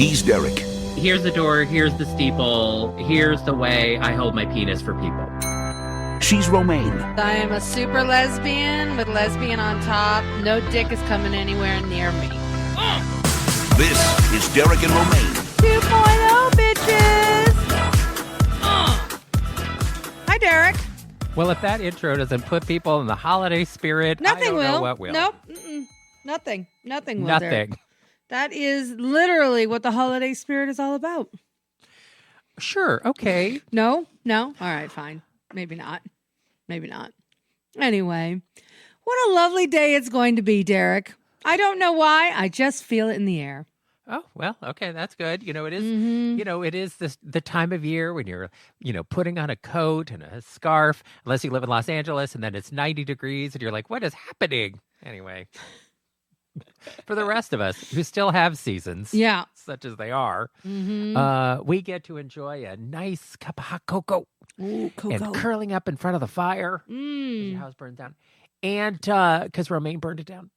He's Derek. Here's the door, here's the steeple, here's the way I hold my penis for people. She's Romaine. I am a super lesbian with lesbian on top. No dick is coming anywhere near me. This is Derek and Romaine. 2.0, bitches! Hi, Derek. Well, if that intro doesn't put people in the holiday spirit, Nothing I don't will. know what will. Nope. Nothing. Nothing will, Nothing. Derek. That is literally what the holiday spirit is all about. Sure, okay. No? All right, fine. Maybe not. Anyway, what a lovely day it's going to be, Derek. I don't know why. I just feel it in the air. Oh, well, okay, that's good. You know, it is, it is the time of year when you're, putting on a coat and a scarf, unless you live in Los Angeles, and then it's 90 degrees, and you're like, what is happening? Anyway, for the rest of us who still have seasons, Yeah. such as they are, we get to enjoy a nice cup of hot cocoa. Ooh, cocoa. And curling up in front of the fire. Your house burned down. And because Romaine burned it down.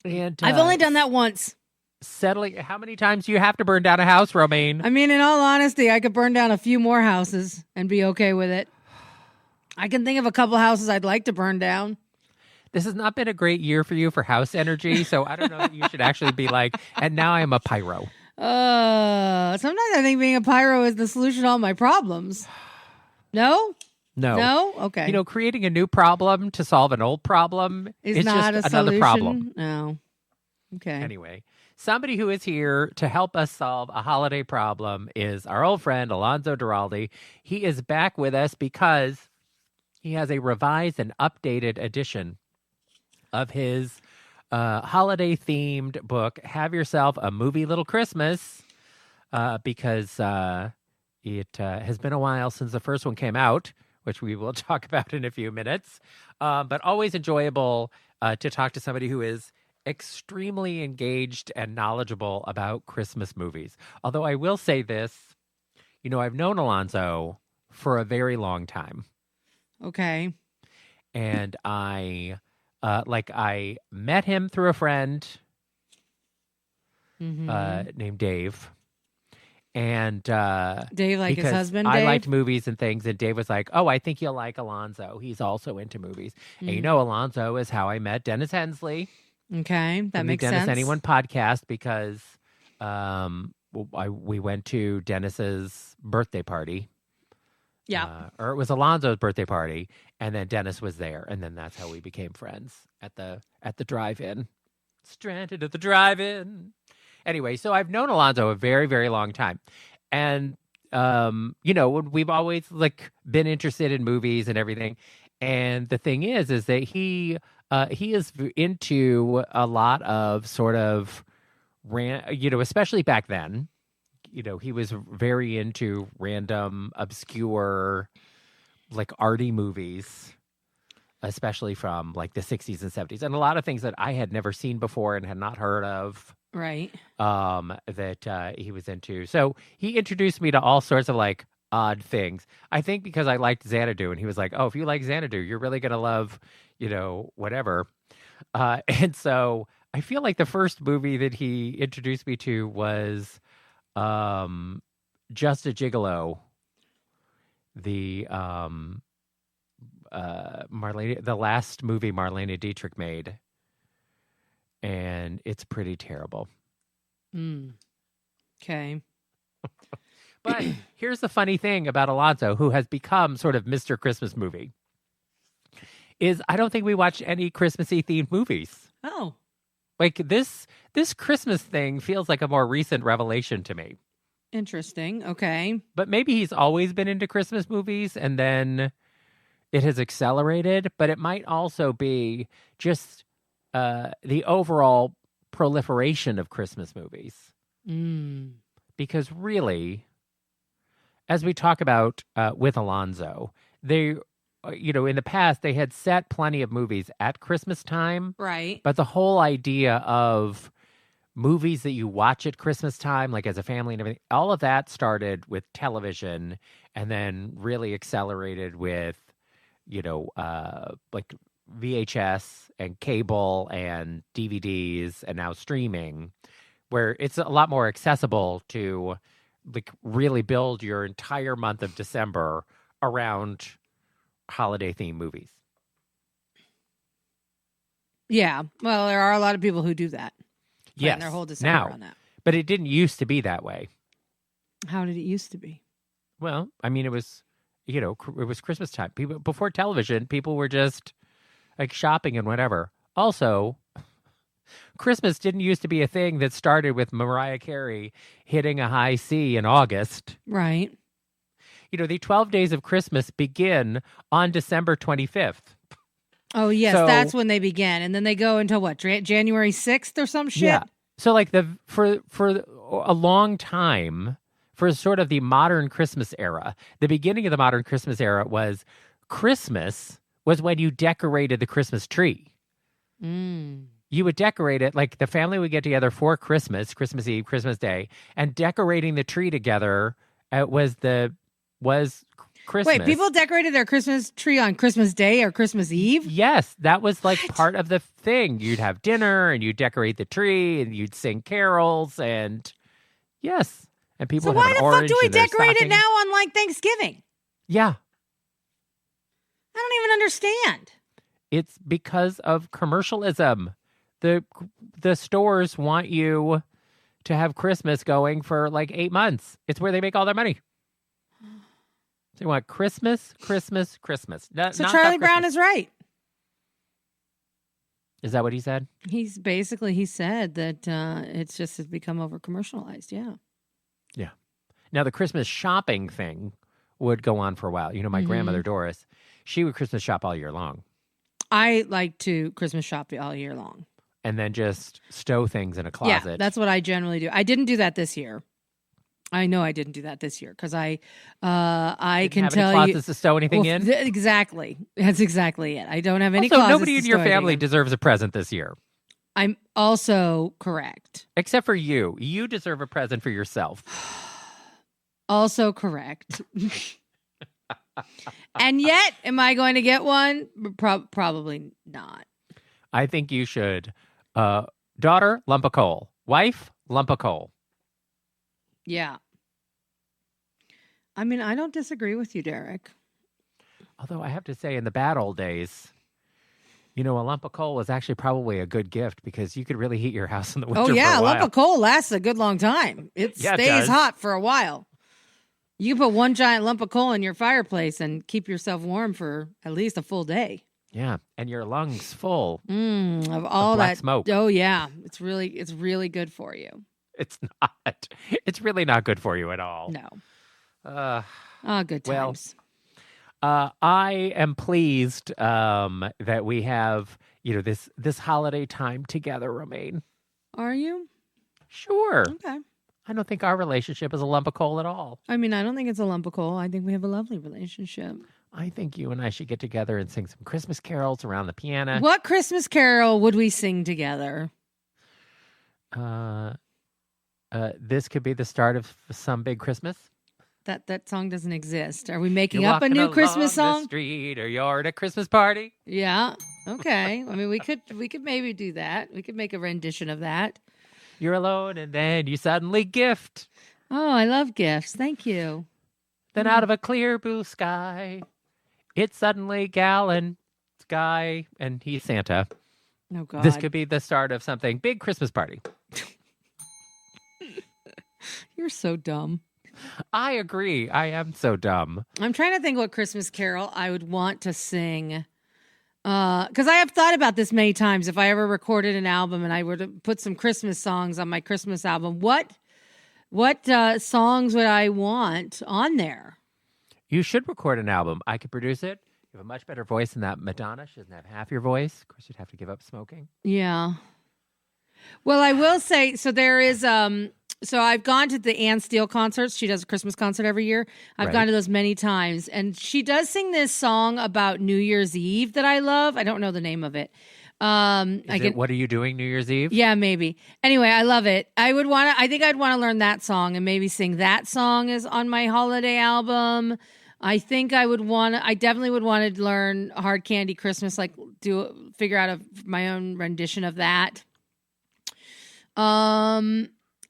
And I've only done that once. Settling. How many times do you have to burn down a house, Romaine? I mean, in all honesty, I could burn down a few more houses and be okay with it. I can think of a couple houses I'd like to burn down. This has not been a great year for you for house energy, so I don't know that you should actually be like, and now I'm a pyro. Sometimes I think being a pyro is the solution to all my problems. No? No? Okay. Creating a new problem to solve an old problem is not just a another solution. problem. No. Okay. Anyway, somebody who is here to help us solve a holiday problem is our old friend, Alonso Duralde. He is back with us because he has a revised and updated edition of his holiday-themed book, Have Yourself a Movie Little Christmas, because it has been a while since the first one came out, which we will talk about in a few minutes. But always enjoyable to talk to somebody who is extremely engaged and knowledgeable about Christmas movies. Although I will say this, I've known Alonso for a very long time. Okay. And I met him through a friend named Dave. And Dave, like his husband, I Dave? liked movies and things, and Dave was like, oh, I think you'll like Alonso. He's also into movies. And Alonso is how I met Dennis Hensley. Okay, that makes Dennis sense. Anyone podcast because we went to Dennis's birthday party. Yeah. Or it was Alonso's birthday party, and then Dennis was there, and then that's how we became friends at the drive-in. Stranded at the drive-in. Anyway, so I've known Alonso a very, very long time. And, we've always been interested in movies and everything. And the thing is that he is into a lot of sort of, especially back then, he was very into random, obscure, arty movies, especially from the 60s and 70s. And a lot of things that I had never seen before and had not heard of. Right. That he was into. So he introduced me to all sorts of odd things. I think because I liked Xanadu, and he was like, "Oh, if you like Xanadu, you're really gonna love, whatever." And so I feel like the first movie that he introduced me to was Just a Gigolo. The the last movie Marlene Dietrich made. And it's pretty terrible. Okay. But here's the funny thing about Alonso, who has become sort of Mr. Christmas movie, is I don't think we watched any Christmassy themed movies. Oh. This Christmas thing feels like a more recent revelation to me. Interesting. Okay. But maybe he's always been into Christmas movies and then it has accelerated. But it might also be just the overall proliferation of Christmas movies. Because really, as we talk about with Alonso, they, in the past, they had set plenty of movies at Christmas time. Right. But the whole idea of movies that you watch at Christmas time, as a family and everything, all of that started with television and then really accelerated with, VHS and cable and DVDs and now streaming, where it's a lot more accessible to like really build your entire month of December around holiday themed movies. Yeah. Well, there are a lot of people who do that. Yes. Plan their whole December Now, on that. but it didn't used to be that way. How did it used to be? Well, I mean, it was, it was Christmas time. People before television, people were just like shopping and whatever. Also, Christmas didn't used to be a thing that started with Mariah Carey hitting a high C in August. Right. The 12 days of Christmas begin on December 25th. Oh, yes. So, that's when they begin. And then they go until what? January 6th or some shit? Yeah. So like for a long time, for sort of the modern Christmas era, the beginning of the modern Christmas era was Christmas was when you decorated the Christmas tree. You would decorate it, like the family would get together for Christmas Eve, Christmas Day, and decorating the tree together was Christmas. Wait, people decorated their Christmas tree on Christmas Day or Christmas Eve? Yes, that was like part of the thing. You'd have dinner and you'd decorate the tree and you'd sing carols and yes. And people so would have an why the fuck orange do we in their decorate it stocking. now on like Thanksgiving? Yeah. I don't even understand. It's because of commercialism. The stores want you to have Christmas going for like 8 months. It's where they make all their money. They want Christmas, Christmas, Christmas. So Charlie Brown is right. Is that what he said? He said that it's just has become over commercialized. Yeah. Yeah. Now the Christmas shopping thing would go on for a while. My grandmother Doris, she would Christmas shop all year long. I like to Christmas shop all year long. And then just stow things in a closet. Yeah, that's what I generally do. I didn't do that this year. I know I didn't do that this year because I can have tell any you closets to stow anything in. Exactly, that's exactly it. I don't have any. Also, closets nobody in to your store family anything deserves a present this year, in. I'm also correct. except for you. You deserve a present for yourself. Also correct. And yet, am I going to get one? Probably not. I think you should. Daughter, lump of coal. Wife, lump of coal. Yeah. I mean, I don't disagree with you, Derek. Although I have to say, in the bad old days, a lump of coal was actually probably a good gift because you could really heat your house in the winter. Oh, yeah. for a A lump while. of coal lasts a good long time. It stays hot for a while. You put one giant lump of coal in your fireplace and keep yourself warm for at least a full day. Yeah, and your lungs full of all black that smoke. Oh yeah, it's really good for you. It's not. It's really not good for you at all. No. Good times. I am pleased that we have this holiday time together, Romaine. Are you? Sure. Okay. I don't think our relationship is a lump of coal at all. I mean, I don't think it's a lump of coal. I think we have a lovely relationship. I think you and I should get together and sing some Christmas carols around the piano. What Christmas carol would we sing together? This could be the start of some big Christmas. That song doesn't exist. Are we making You're up a new Christmas along song? the street, or you're at a Christmas party. Yeah. Okay. I mean, we could maybe do that. We could make a rendition of that. You're alone, and then you suddenly gift. Oh, I love gifts. Thank you. Then out of a clear blue sky, it's suddenly Gallon Sky, and he's Santa. Oh, God. This could be the start of something big Christmas party. You're so dumb. I agree. I am so dumb. I'm trying to think what Christmas carol I would want to sing. Because I have thought about this many times. If I ever recorded an album and I were to put some Christmas songs on my Christmas album, what songs would I want on there? You should record an album. I could produce it. You have a much better voice than that Madonna. She doesn't have half your voice. Of course, you'd have to give up smoking. Yeah. Well, I will say, so there is, so I've gone to the Ann Steele concerts. She does a Christmas concert every year. I've gone to those many times. And she does sing this song about New Year's Eve that I love. I don't know the name of it. What are you doing New Year's Eve? Yeah, maybe. Anyway, I love it. I think I'd want to learn that song and maybe sing that song as on my holiday album. I definitely would want to learn Hard Candy Christmas, like figure out my own rendition of that.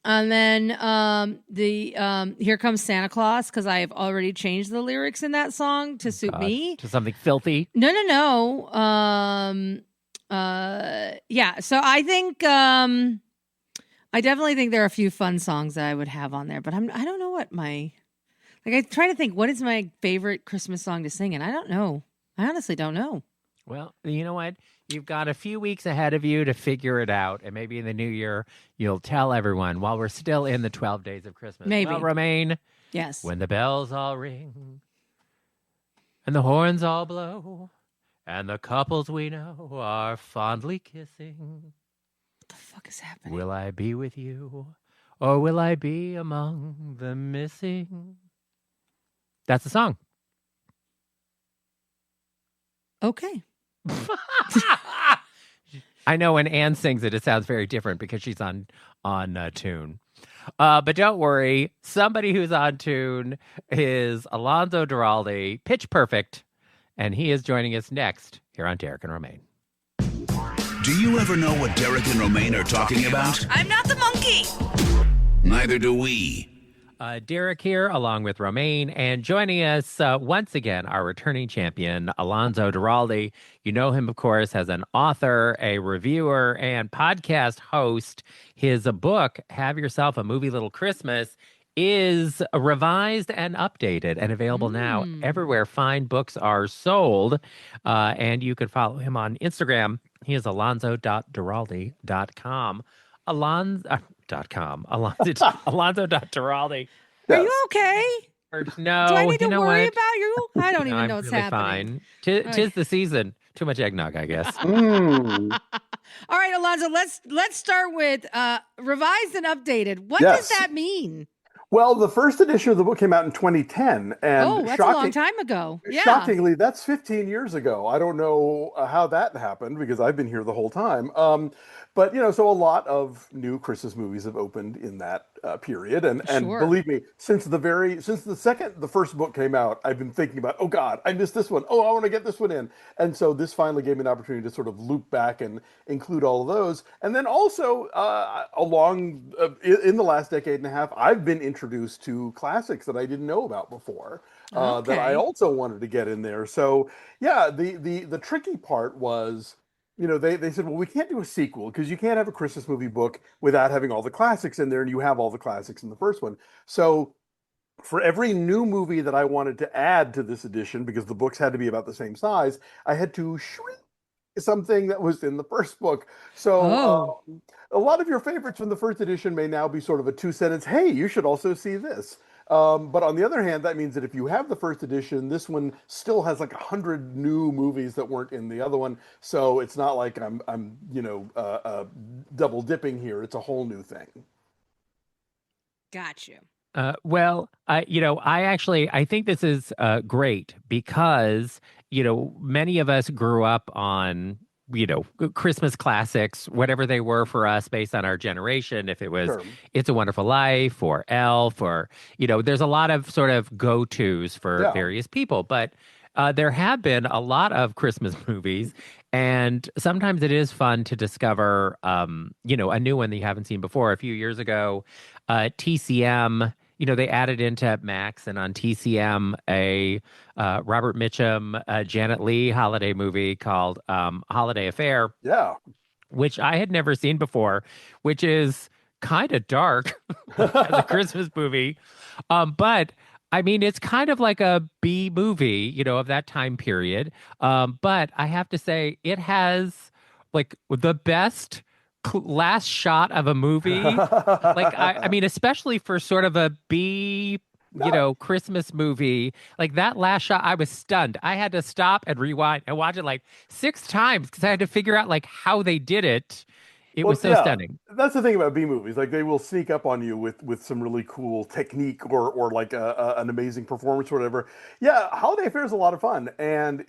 And then the Here Comes Santa Claus, because I have already changed the lyrics in that song to suit me. To something filthy. No. Yeah. So I think I definitely think there are a few fun songs that I would have on there, but I don't know what my I try to think what is my favorite Christmas song to sing, and I don't know. I honestly don't know. Well, you know what? You've got a few weeks ahead of you to figure it out, and maybe in the new year you'll tell everyone while we're still in the 12 days of Christmas. Maybe. Well, Romaine, Yes. when the bells all ring and the horns all blow and the couples we know are fondly kissing, What the fuck is happening? will I be with you or will I be among the missing? That's the song. Okay. I know when Anne sings it, it sounds very different because she's on tune. But don't worry, somebody who's on tune is Alonso Duralde, pitch perfect, and he is joining us next here on Derek and Romaine. Do you ever know what Derek and Romaine are talking about? I'm not the monkey. Neither do we. Derek here, along with Romaine, and joining us once again, our returning champion, Alonso Duralde. You know him, of course, as an author, a reviewer, and podcast host. His book, Have Yourself a Movie Little Christmas, is revised and updated and available now everywhere fine books are sold. And you can follow him on Instagram. He is alonso.duralde.com. Alonso.Duralde. Are you okay? No, Do I need to you know worry what? about you? I don't No, even I'm know what's really happening. fine. Tis the season. Too much eggnog, I guess. All right, Alonso, let's start with revised and updated. What does that mean? Well, the first edition of the book came out in 2010, and that's a long time ago. Yeah. Shockingly, that's 15 years ago. I don't know how that happened because I've been here the whole time. But so a lot of new Christmas movies have opened in that period, and Sure. believe me, since the first book came out, I've been thinking about, oh God, I missed this one. Oh, I want to get this one in, and so this finally gave me an opportunity to sort of loop back and include all of those. And then also in the last decade and a half, I've been introduced to classics that I didn't know about before. That I also wanted to get in there. So yeah, the tricky part was, they said, well, we can't do a sequel because you can't have a Christmas movie book without having all the classics in there, and you have all the classics in the first one. So for every new movie that I wanted to add to this edition, because the books had to be about the same size, I had to shrink something that was in the first book. So a lot of your favorites from the first edition may now be sort of a two-sentence, hey, you should also see this. But on the other hand, that means that if you have the first edition, this one still has like 100 new movies that weren't in the other one. So it's not like I'm double dipping here. It's a whole new thing. Got you. Well, I think this is great because, many of us grew up on, Christmas classics, whatever they were for us based on our generation. If it was Sure. It's a Wonderful Life or Elf or, there's a lot of sort of go-tos for various people. But there have been a lot of Christmas movies, and sometimes it is fun to discover, a new one that you haven't seen before. A few years ago, TCM, they added into Max and on TCM a Robert Mitchum, Janet Leigh holiday movie called Holiday Affair. Yeah. Which I had never seen before, which is kind of dark as a Christmas movie. But I mean, it's kind of like a B movie, of that time period. But I have to say, it has like the best last shot of a movie. Like, I mean, especially for sort of a B, Christmas movie, like that last shot, I was stunned. I had to stop and rewind and watch it like 6 times because I had to figure out like how they did it. It was so stunning. That's the thing about B movies. Like they will sneak up on you with some really cool technique or like an amazing performance or whatever. Yeah, Holiday Affair is a lot of fun, and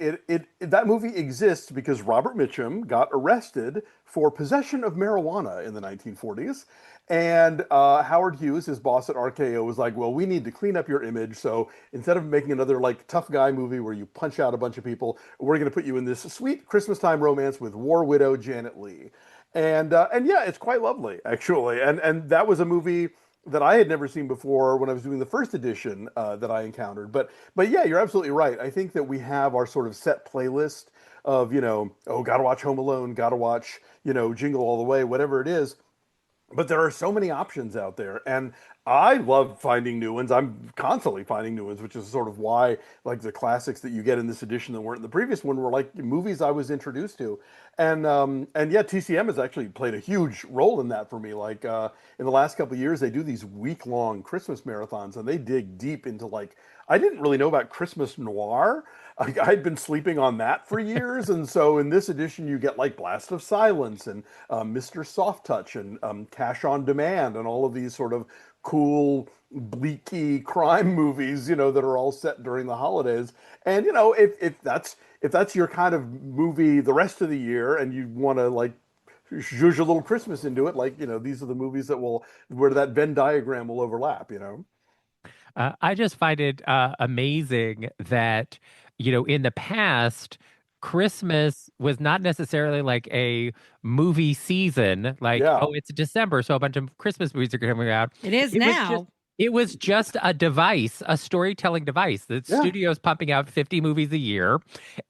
that movie exists because Robert Mitchum got arrested for possession of marijuana in the 1940s. And Howard Hughes, his boss at RKO, was like, well, we need to clean up your image. So instead of making another like tough guy movie where you punch out a bunch of people, we're going to put you in this sweet Christmas time romance with war widow Janet Leigh. And yeah, it's quite lovely actually. And that was a movie that I had never seen before when I was doing the first edition that I encountered. But yeah, you're absolutely right. I think that we have our sort of set playlist of, oh, gotta watch Home Alone, gotta watch, Jingle All the Way, whatever it is. But there are so many options out there, and I love finding new ones. I'm constantly finding new ones, which is sort of why, like, the classics that you get in this edition that weren't in the previous one were like movies I was introduced to. And yeah, TCM has actually played a huge role in that for me. Like, in the last couple of years, they do these week-long Christmas marathons, and they dig deep into, like, I didn't really know about Christmas noir. I'd been sleeping on that for years, and so in this edition, you get like Blast of Silence and Mr. Soft Touch and Cash on Demand and all of these sort of cool, bleaky crime movies, that are all set during the holidays. And if that's your kind of movie the rest of the year, and you want to like zhuzh a little Christmas into it, like these are the movies where that Venn diagram will overlap. I just find it amazing that, in the past, Christmas was not necessarily like a movie season, like, Yeah. oh, it's December, so a bunch of Christmas movies are coming out. It is It was just now. it was just a device, a storytelling device. The Yeah. studio's pumping out 50 movies a year,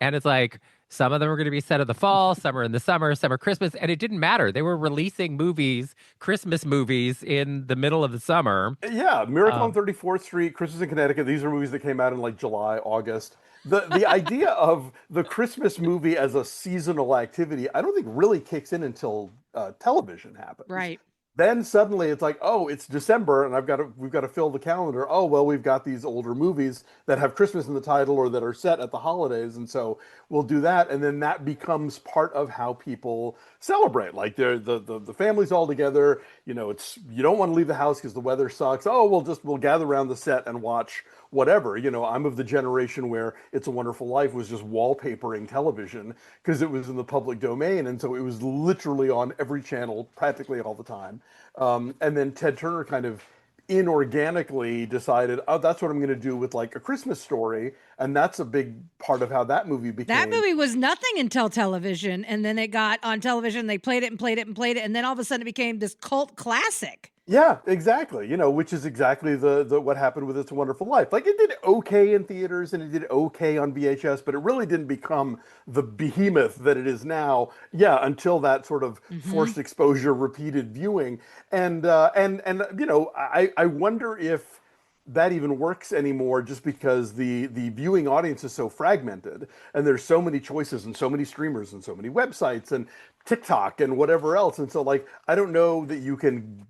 and it's like some of them are going to be set in the fall, some are in the summer, some are Christmas, and it didn't matter. They were releasing movies, Christmas movies, in the middle of the summer. Yeah, Miracle on Um, 34th Street, Christmas in Connecticut. These are movies that came out in like July, August. The idea of the Christmas movie as a seasonal activity, I don't think really kicks in until television happens. Right. Then suddenly it's like, oh, it's December, and we've got to fill the calendar. Oh, well, we've got these older movies that have Christmas in the title or that are set at the holidays, and so we'll do that, and then that becomes part of how people celebrate. Like the family's all together. It's you don't want to leave the house because the weather sucks. Oh, we'll gather around the set and watch whatever. I'm of the generation where It's a Wonderful Life was just wallpapering television because it was in the public domain, and so it was literally on every channel practically all the time. And then Ted Turner kind of inorganically decided, oh, that's what I'm going to do with like A Christmas Story, and that's a big part of how that movie became. That movie was nothing until television, and then it got on television. They played it and played it and played it, and then all of a sudden it became this cult classic. Yeah, exactly. Which is exactly the what happened with It's a Wonderful Life. Like it did okay in theaters and it did okay on VHS, but it really didn't become the behemoth that it is now. Yeah, until that sort of forced exposure, repeated viewing, and I wonder if that even works anymore just because the viewing audience is so fragmented and there's so many choices and so many streamers and so many websites and TikTok and whatever else. And so like I don't know that you can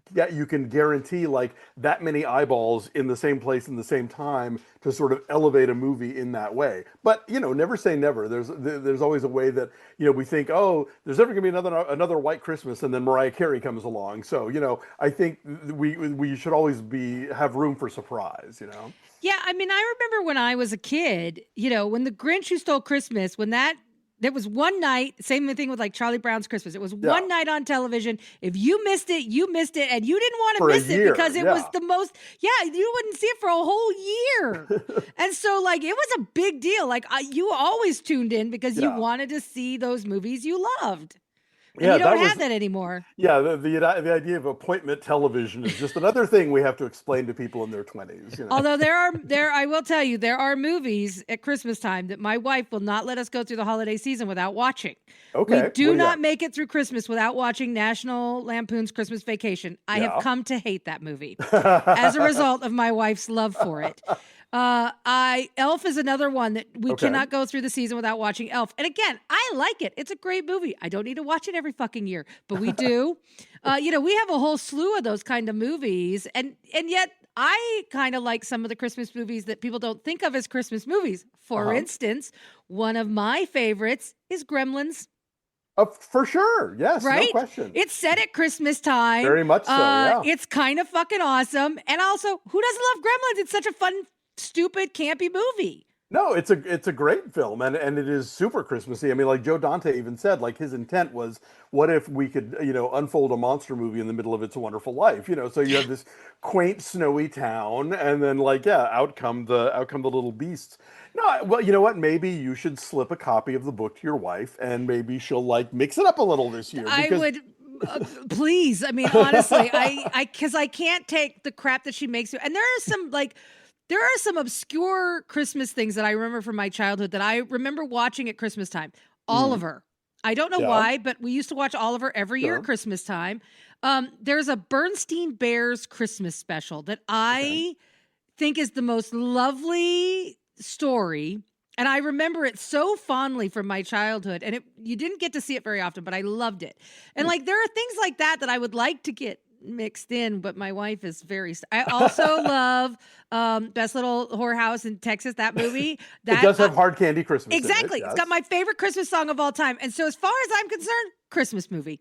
guarantee like that many eyeballs in the same place in the same time to sort of elevate a movie in that way. But never say never. There's always a way that we think, oh, there's never going to be another White Christmas, and then Mariah Carey comes along. So I think we should always have room for surprise. Yeah, I mean, I remember when I was a kid, when The Grinch Who Stole Christmas, when there was one night, same thing with like Charlie Brown's Christmas. It was one night on television. If you missed it, you missed it, and you didn't want to miss it because it was the most. Yeah, you wouldn't see it for a whole year, and so like it was a big deal. Like you always tuned in because you wanted to see those movies you loved. And you don't have that anymore. Yeah, the idea of appointment television is just another thing we have to explain to people in their 20s. Although I will tell you, there are movies at Christmas time that my wife will not let us go through the holiday season without watching. Okay. We do not make it through Christmas without watching National Lampoon's Christmas Vacation. I have come to hate that movie as a result of my wife's love for it. Elf is another one that we cannot go through the season without watching Elf. And again, I like it. It's a great movie. I don't need to watch it every fucking year, but we do. We have a whole slew of those kind of movies, and yet I kind of like some of the Christmas movies that people don't think of as Christmas movies. For instance, one of my favorites is Gremlins. For sure. Yes, right? No question. It's set at Christmas time. Very much so, yeah. It's kind of fucking awesome. And also, who doesn't love Gremlins? It's such a fun, stupid, campy movie. No, it's a great film, and it is super Christmassy. I mean, like Joe Dante even said, like his intent was, what if we could, unfold a monster movie in the middle of It's a Wonderful Life? So you have this quaint, snowy town, and then out come the little beasts. No, well, you know what? Maybe you should slip a copy of the book to your wife, and maybe she'll like mix it up a little this year. I would Please, I mean, honestly, because I can't take the crap that she makes. And there are some obscure Christmas things that I remember from my childhood that I remember watching at Christmas time. Oliver. I don't know why, but we used to watch Oliver every year at Christmas time. There's a Bernstein Bears Christmas special that I think is the most lovely story. And I remember it so fondly from my childhood. And you didn't get to see it very often, but I loved it. And like, there are things like that I would like to get mixed in, but my wife is I also love Best Little Whorehouse in Texas, that movie. It does have Hard Candy Christmas. Exactly. In it, yes. It's got my favorite Christmas song of all time. And so as far as I'm concerned, Christmas movie.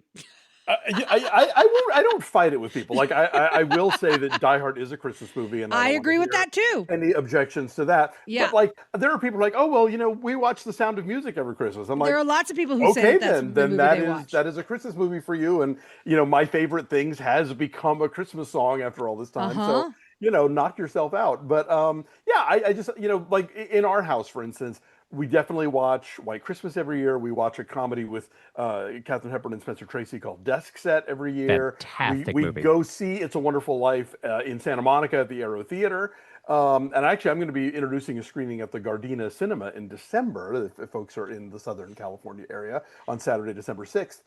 I don't fight it with people. Like I will say that Die Hard is a Christmas movie, and I agree with that too. Any objections to that? Yeah. But like there are people like, oh well, we watch The Sound of Music every Christmas. I'm like, there are lots of people who say that's the movie they watch. That is a Christmas movie for you. And My Favorite Things has become a Christmas song after all this time. So knock yourself out. But I just like in our house, for instance. We definitely watch White Christmas every year. We watch a comedy with Katharine Hepburn and Spencer Tracy called Desk Set every year. Fantastic we movie. go see It's a Wonderful Life in Santa Monica at the Aero Theater. And actually, I'm going to be introducing a screening at the Gardena Cinema in December, if folks are in the Southern California area, on Saturday, December 6th.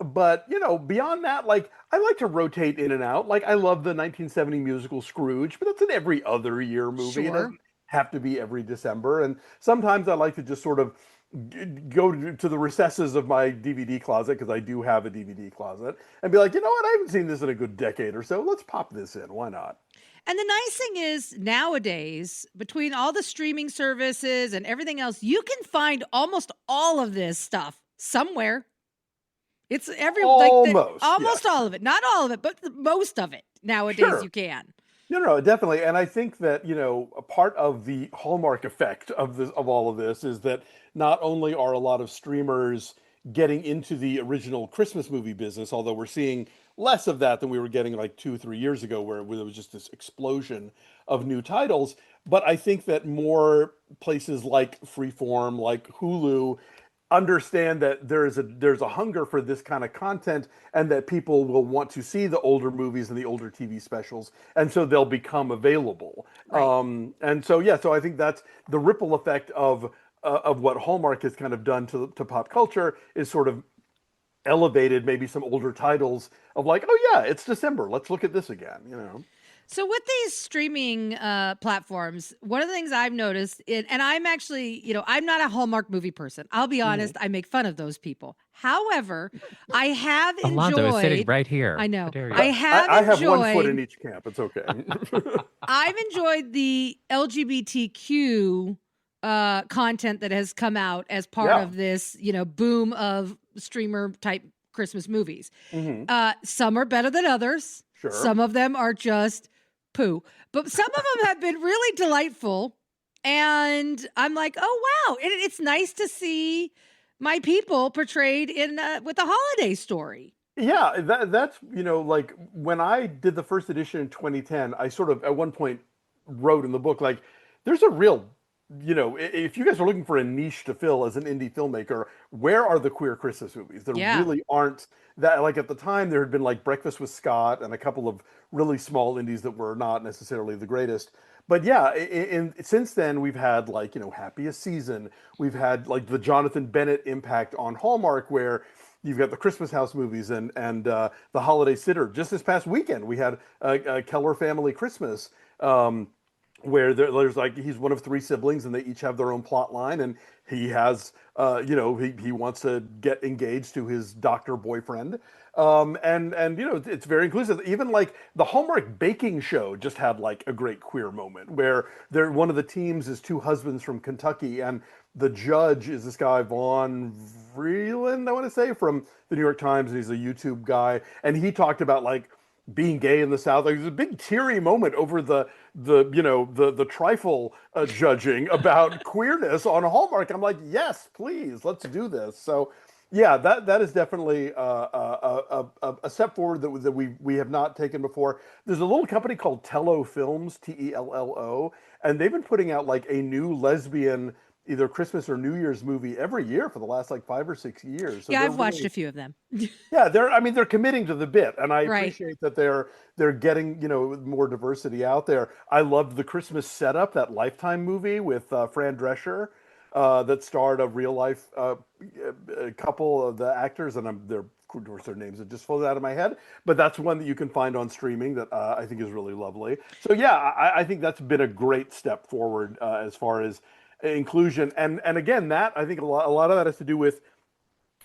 But beyond that, like I like to rotate in and out. Like I love the 1970 musical Scrooge, but that's an every other year movie. Sure. It doesn't have to be every December. And sometimes I like to just sort of go to the recesses of my DVD closet, because I do have a DVD closet, and be like, you know what, I haven't seen this in a good decade or so. Let's pop this in. Why not? And the nice thing is nowadays, between all the streaming services and everything else, you can find almost all of this stuff somewhere. It's almost all of it. Not all of it, but most of it nowadays you can. No, definitely. And I think that, a part of the hallmark effect of all of this is that not only are a lot of streamers getting into the original Christmas movie business, although we're seeing less of that than we were getting like 2-3 years ago, where there was just this explosion of new titles. But I think that more places like Freeform, like Hulu, understand that there's a hunger for this kind of content, and that people will want to see the older movies and the older TV specials, and so they'll become available. Right. And so I think that's the ripple effect of what Hallmark has kind of done to pop culture, is sort of elevated maybe some older titles of like, oh yeah, it's December, let's look at this again. So with these streaming platforms, one of the things I've noticed, and I'm actually, I'm not a Hallmark movie person. I'll be honest, I make fun of those people. However, I have enjoyed... Alonso is sitting right here. I know. I have one foot in each camp. It's okay. I've enjoyed the LGBTQ content that has come out as part of this, boom of streamer-type Christmas movies. Mm-hmm. Some are better than others. Sure. Some of them are just poo, but some of them have been really delightful, and I'm like, oh wow, it's nice to see my people portrayed in with a holiday story. Yeah, that's like when I did the first edition in 2010, I sort of at one point wrote in the book like, there's a real if you guys are looking for a niche to fill as an indie filmmaker, where are the queer Christmas movies? There really aren't that. Like at the time, there had been like Breakfast with Scott and a couple of really small indies that were not necessarily the greatest. But yeah, since then we've had like Happiest Season. We've had like the Jonathan Bennett impact on Hallmark, where you've got the Christmas House movies and the Holiday Sitter. Just this past weekend, we had a Keller Family Christmas. Where there's like, he's one of 3 siblings and they each have their own plot line, and he has he wants to get engaged to his doctor boyfriend, and it's very inclusive. Even like the Hallmark baking show just had like a great queer moment where one of the teams is 2 husbands from Kentucky, and the judge is this guy Vaughn Vreeland, I want to say, from the New York Times, and he's a YouTube guy, and he talked about like being gay in the South. Like, there's a big teary moment over the trifle judging about queerness on Hallmark. I'm like, yes, please, let's do this. So yeah, that is definitely a step forward that we have not taken before. There's a little company called Tello Films, Tello, and they've been putting out like a new lesbian either Christmas or New Year's movie every year for the last like 5 or 6 years. So Yeah, they're I've watched really, a few of them. yeah, they're committing to the bit, and I Right. appreciate that they're getting more diversity out there. I loved the Christmas setup, that Lifetime movie with Fran Drescher, that starred a real life couple of the actors, and their of course their names have just floated out of my head, but that's one that you can find on streaming that I think is really lovely. So yeah, I think that's been a great step forward as far as inclusion, and again, that I think a lot of that has to do with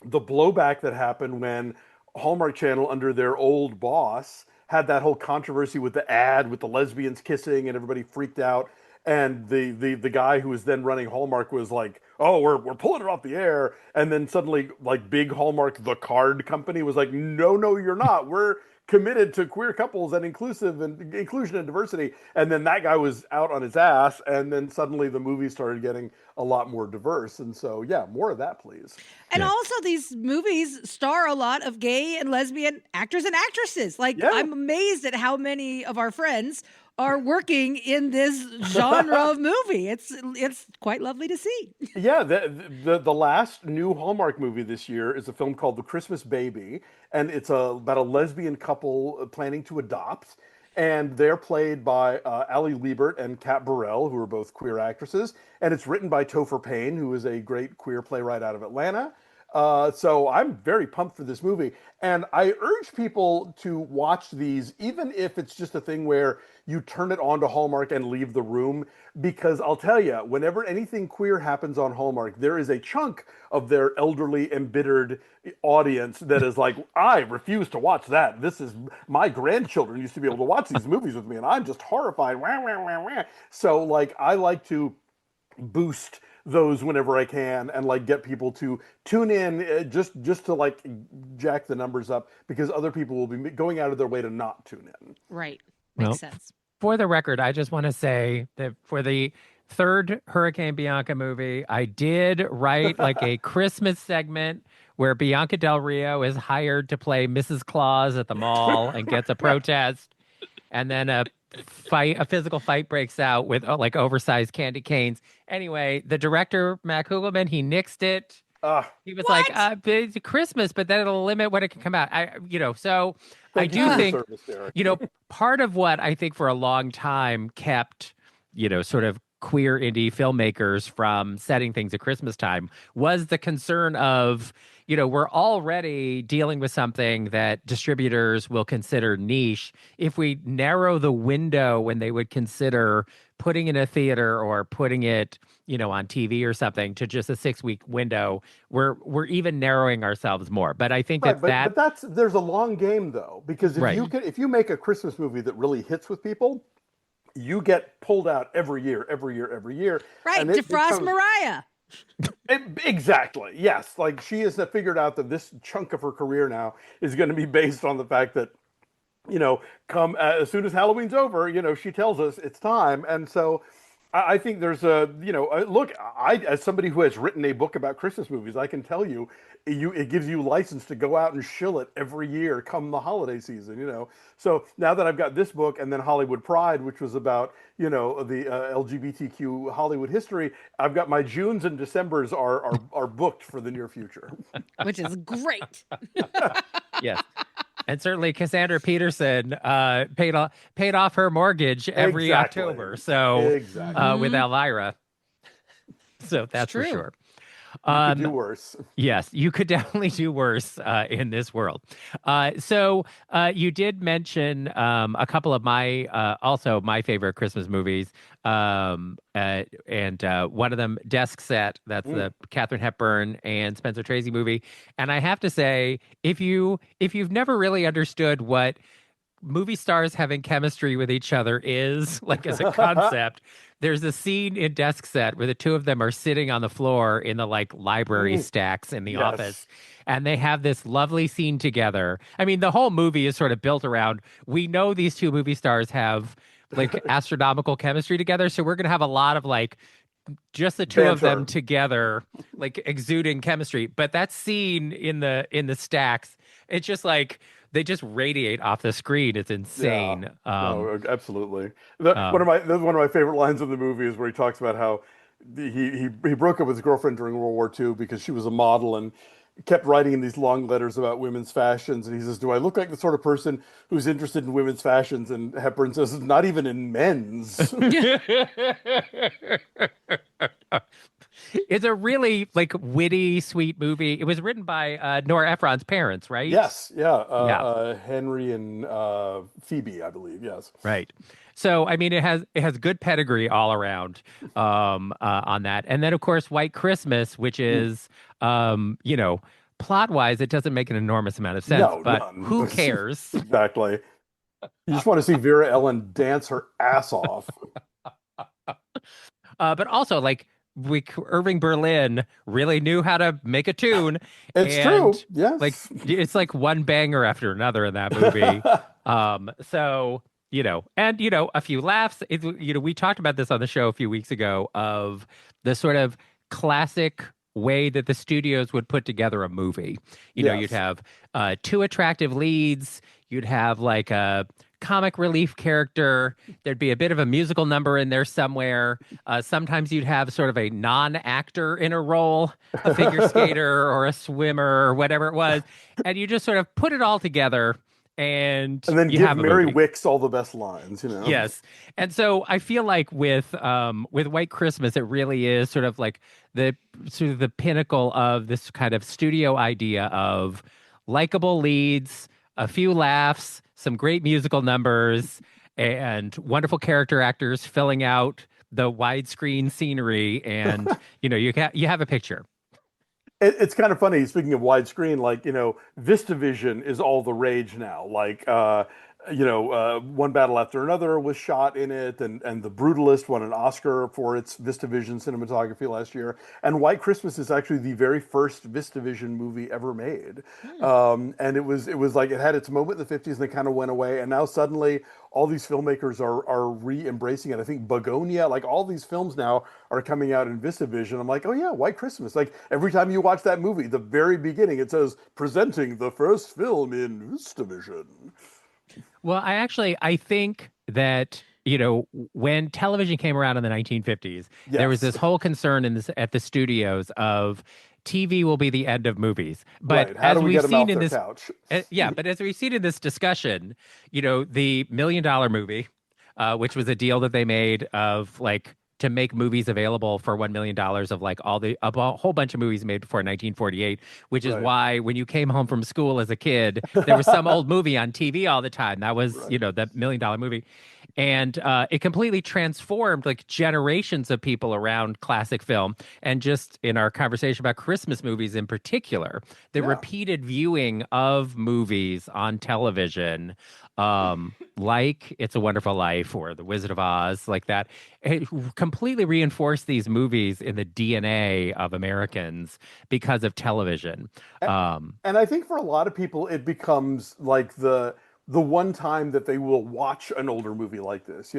the blowback that happened when Hallmark Channel, under their old boss, had that whole controversy with the ad with the lesbians kissing, and everybody freaked out. And the guy who was then running Hallmark was like, "Oh, we're pulling it off the air." And then suddenly, like big Hallmark, the card company, was like, "No, no, you're not. We're committed to queer couples and inclusive and inclusion and diversity." And then that guy was out on his ass, and then suddenly the movie started getting a lot more diverse. And so, yeah, more of that, please. And Yeah. also, these movies star a lot of gay and lesbian actors and actresses. Like, Yeah. I'm amazed at how many of our friends are working in this genre of movie. It's quite lovely to see. Yeah, the last new Hallmark movie this year is a film called The Christmas Baby, and it's about a lesbian couple planning to adopt, and they're played by Ali Liebert and Kat Burrell, who are both queer actresses, and it's written by Topher Payne, who is a great queer playwright out of Atlanta. So I'm very pumped for this movie, and I urge people to watch these, even if it's just a thing where you turn it on to Hallmark and leave the room, because I'll tell you, whenever anything queer happens on Hallmark, there is a chunk of their elderly, embittered audience that is like, I refuse to watch that. This is my grandchildren used to be able to watch these movies with me, and I'm just horrified. Wah, wah, wah, wah. So, like, I like to boost those whenever I can, and like get people to tune in, just to like jack the numbers up, because other people will be going out of their way to not tune in. Right. Well, Makes sense. For the record, I just want to say that for the third Hurricane Bianca movie, I did write like a Christmas segment where Bianca Del Rio is hired to play Mrs. Claus at the mall and gets a protest, and then a physical fight breaks out with like oversized candy canes. Anyway, the director, Mac Hugelman, he nixed it. He was like, it's Christmas, but then it'll limit when it can come out. So I Thank you do for your think, service, Derek. part of what I think for a long time kept, sort of queer indie filmmakers from setting things at Christmas time was the concern of, we're already dealing with something that distributors will consider niche. If we narrow the window when they would consider putting in a theater or putting it, on TV or something, to just a 6-week window, we're even narrowing ourselves more. But I think Right, that but there's a long game though, because Right. if you make a Christmas movie that really hits with people, you get pulled out every year, every year, every year. Right. And it Defrost becomes- Mariah. Exactly. Yes. Like, she has figured out that this chunk of her career now is going to be based on the fact that, come as soon as Halloween's over, she tells us it's time. And so I think there's look, as somebody who has written a book about Christmas movies, I can tell you, it gives you license to go out and shill it every year come the holiday season. So now that I've got this book, and then Hollywood Pride, which was about, the LGBTQ Hollywood history, I've got my Junes and Decembers are booked for the near future. Which is great. yes. And certainly Cassandra Peterson paid off her mortgage every Exactly. October. So Exactly. with Elvira. So that's for true. sure. You could do worse. Yes, you could definitely do worse in this world. So you did mention a couple of also my favorite Christmas movies, and one of them, Desk Set. That's the Katharine Hepburn and Spencer Tracy movie. And I have to say, if you've never really understood what movie stars having chemistry with each other is, like, as a concept, there's a scene in Desk Set where the two of them are sitting on the floor in the like library stacks in the office, and they have this lovely scene together. I mean, the whole movie is sort of built around, we know these two movie stars have like astronomical chemistry together, so we're going to have a lot of like just the two of them together, like exuding chemistry. But that scene in the stacks, it's just like they just radiate off the screen. It's insane. No, absolutely. One of my favorite lines in the movie is where he talks about how he broke up with his girlfriend during World War II because she was a model and kept writing in these long letters about women's fashions. And he says, "Do I look like the sort of person who's interested in women's fashions?" And Hepburn says, "Not even in men's." It's a really like witty, sweet movie. It was written by Nora Ephron's parents, right? Yes, yeah, Yeah, Henry and Phoebe, I believe. Yes, right. So I mean, it has good pedigree all around on that, and then of course White Christmas, which Mm. is plot wise, it doesn't make an enormous amount of sense, No, but none. who cares? Exactly. You just want to see Vera Ellen dance her ass off. But also, like, Irving Berlin really knew how to make a tune, It's true. and like, Yes. it's like one banger after another in that movie. So and a few laughs. We talked about this on the show a few weeks ago of the sort of classic way that the studios would put together a movie. You'd Yes. have two attractive leads. You'd have like a comic relief character. There'd be a bit of a musical number in there somewhere. Sometimes you'd have sort of a non-actor in a role, a figure skater or a swimmer or whatever it was, and you just sort of put it all together and And then you give have a Mary movie. Wicks all the best lines. Yes. And so I feel like with White Christmas, it really is sort of like the sort of the pinnacle of this kind of studio idea of likable leads, a few laughs, some great musical numbers, and wonderful character actors filling out the widescreen scenery. And you have a picture. It's kind of funny. Speaking of widescreen, like, VistaVision is all the rage now. Like, One Battle After Another was shot in it, and The Brutalist won an Oscar for its VistaVision cinematography last year. And White Christmas is actually the very first VistaVision movie ever made. Hmm. And it was like it had its moment in the 50s and then kind of went away. And now suddenly all these filmmakers are re-embracing it. I think Begonia, like all these films now are coming out in VistaVision. I'm like, oh yeah, White Christmas. Like every time you watch that movie, the very beginning it says presenting the first film in VistaVision. Well, I think that, when television came around in the 1950s, there was Yes, this whole concern at the studios of TV will be the end of movies. But right. How do as we we've get them seen off in their this, couch? but as we've seen in this discussion, the $1 Million Movie, which was a deal that they made of like to make movies available for $1 million of like a whole bunch of movies made before 1948, which is Right, why when you came home from school as a kid, there was some old movie on TV all the time. That was, right. that $1 Million Movie. And it completely transformed like generations of people around classic film. And just in our conversation about Christmas movies in particular, the Yeah. repeated viewing of movies on television, like It's a Wonderful Life or The Wizard of Oz, like that, it completely reinforced these movies in the DNA of Americans because of television. A- Um, And I think for a lot of people, it becomes like the one time that they will watch an older movie like this.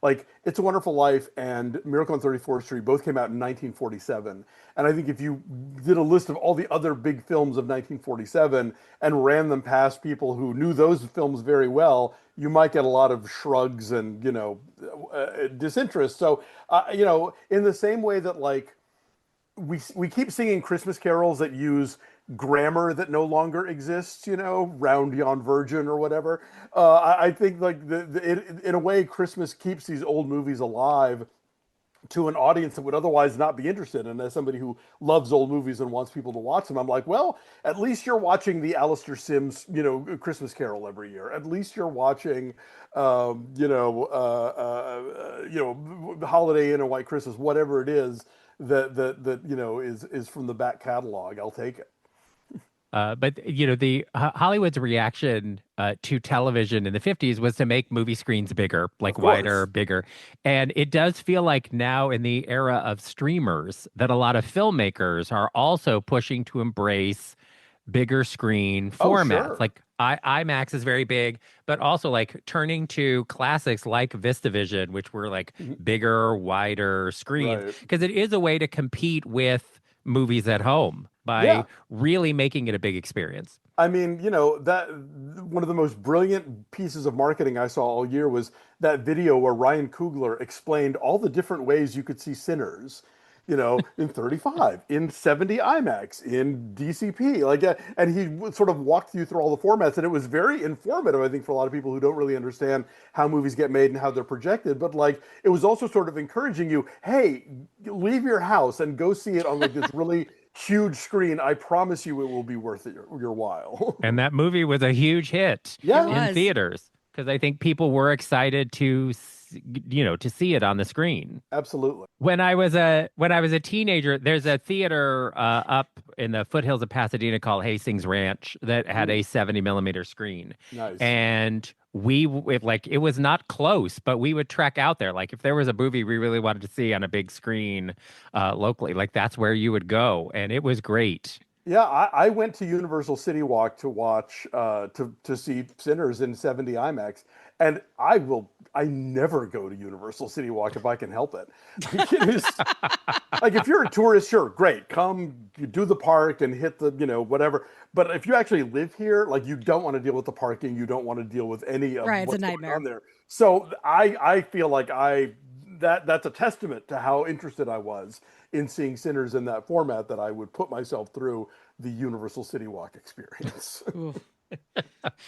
Like It's a Wonderful Life and Miracle on 34th Street both came out in 1947. And I think if you did a list of all the other big films of 1947 and ran them past people who knew those films very well, you might get a lot of shrugs and disinterest. So in the same way that like we keep singing Christmas carols that use grammar that no longer exists, round yon virgin or whatever. I think like in a way, Christmas keeps these old movies alive to an audience that would otherwise not be interested. And as somebody who loves old movies and wants people to watch them, I'm like, well, at least you're watching the Alistair Sims, Christmas Carol every year. At least you're watching, Holiday Inn and White Christmas, whatever it is that is from the back catalog. I'll take it. but the Hollywood's reaction to television in the 50s was to make movie screens bigger, Of like wider, course. bigger. And it does feel like now in the era of streamers that a lot of filmmakers are also pushing to embrace bigger screen Oh, formats. sure. Like IMAX is very big, but also like turning to classics like VistaVision, which were like Mhm. bigger, wider screens, Right. because it is a way to compete with movies at home by Yeah. really making it a big experience. I mean, that one of the most brilliant pieces of marketing I saw all year was that video where Ryan Coogler explained all the different ways you could see Sinners. in 35, in 70 IMAX, in DCP, and he sort of walked you through all the formats, and it was very informative, I think, for a lot of people who don't really understand how movies get made and how they're projected. But like, it was also sort of encouraging you, hey, leave your house and go see it on like this really huge screen. I promise you, it will be worth it your while. And that movie was a huge hit Yeah. in theaters because I think people were excited to see it on the screen. Absolutely. When I was a teenager, there's a theater up in the foothills of Pasadena called Hastings Ranch that had a 70 millimeter screen. Nice. And it was not close, but we would trek out there. Like if there was a movie we really wanted to see on a big screen locally, like that's where you would go, and it was great. Yeah, I went to Universal City Walk to watch to see Sinners in 70 IMAX, and I never go to Universal City Walk if I can help it. Like if you're a tourist, sure, great, come you do the park and hit the whatever. But if you actually live here, like you don't want to deal with the parking, you don't want to deal with any of Right, it's what's a going nightmare. on there. So I feel like that's a testament to how interested I was in seeing Sinners in that format that I would put myself through the Universal City Walk experience. Ooh.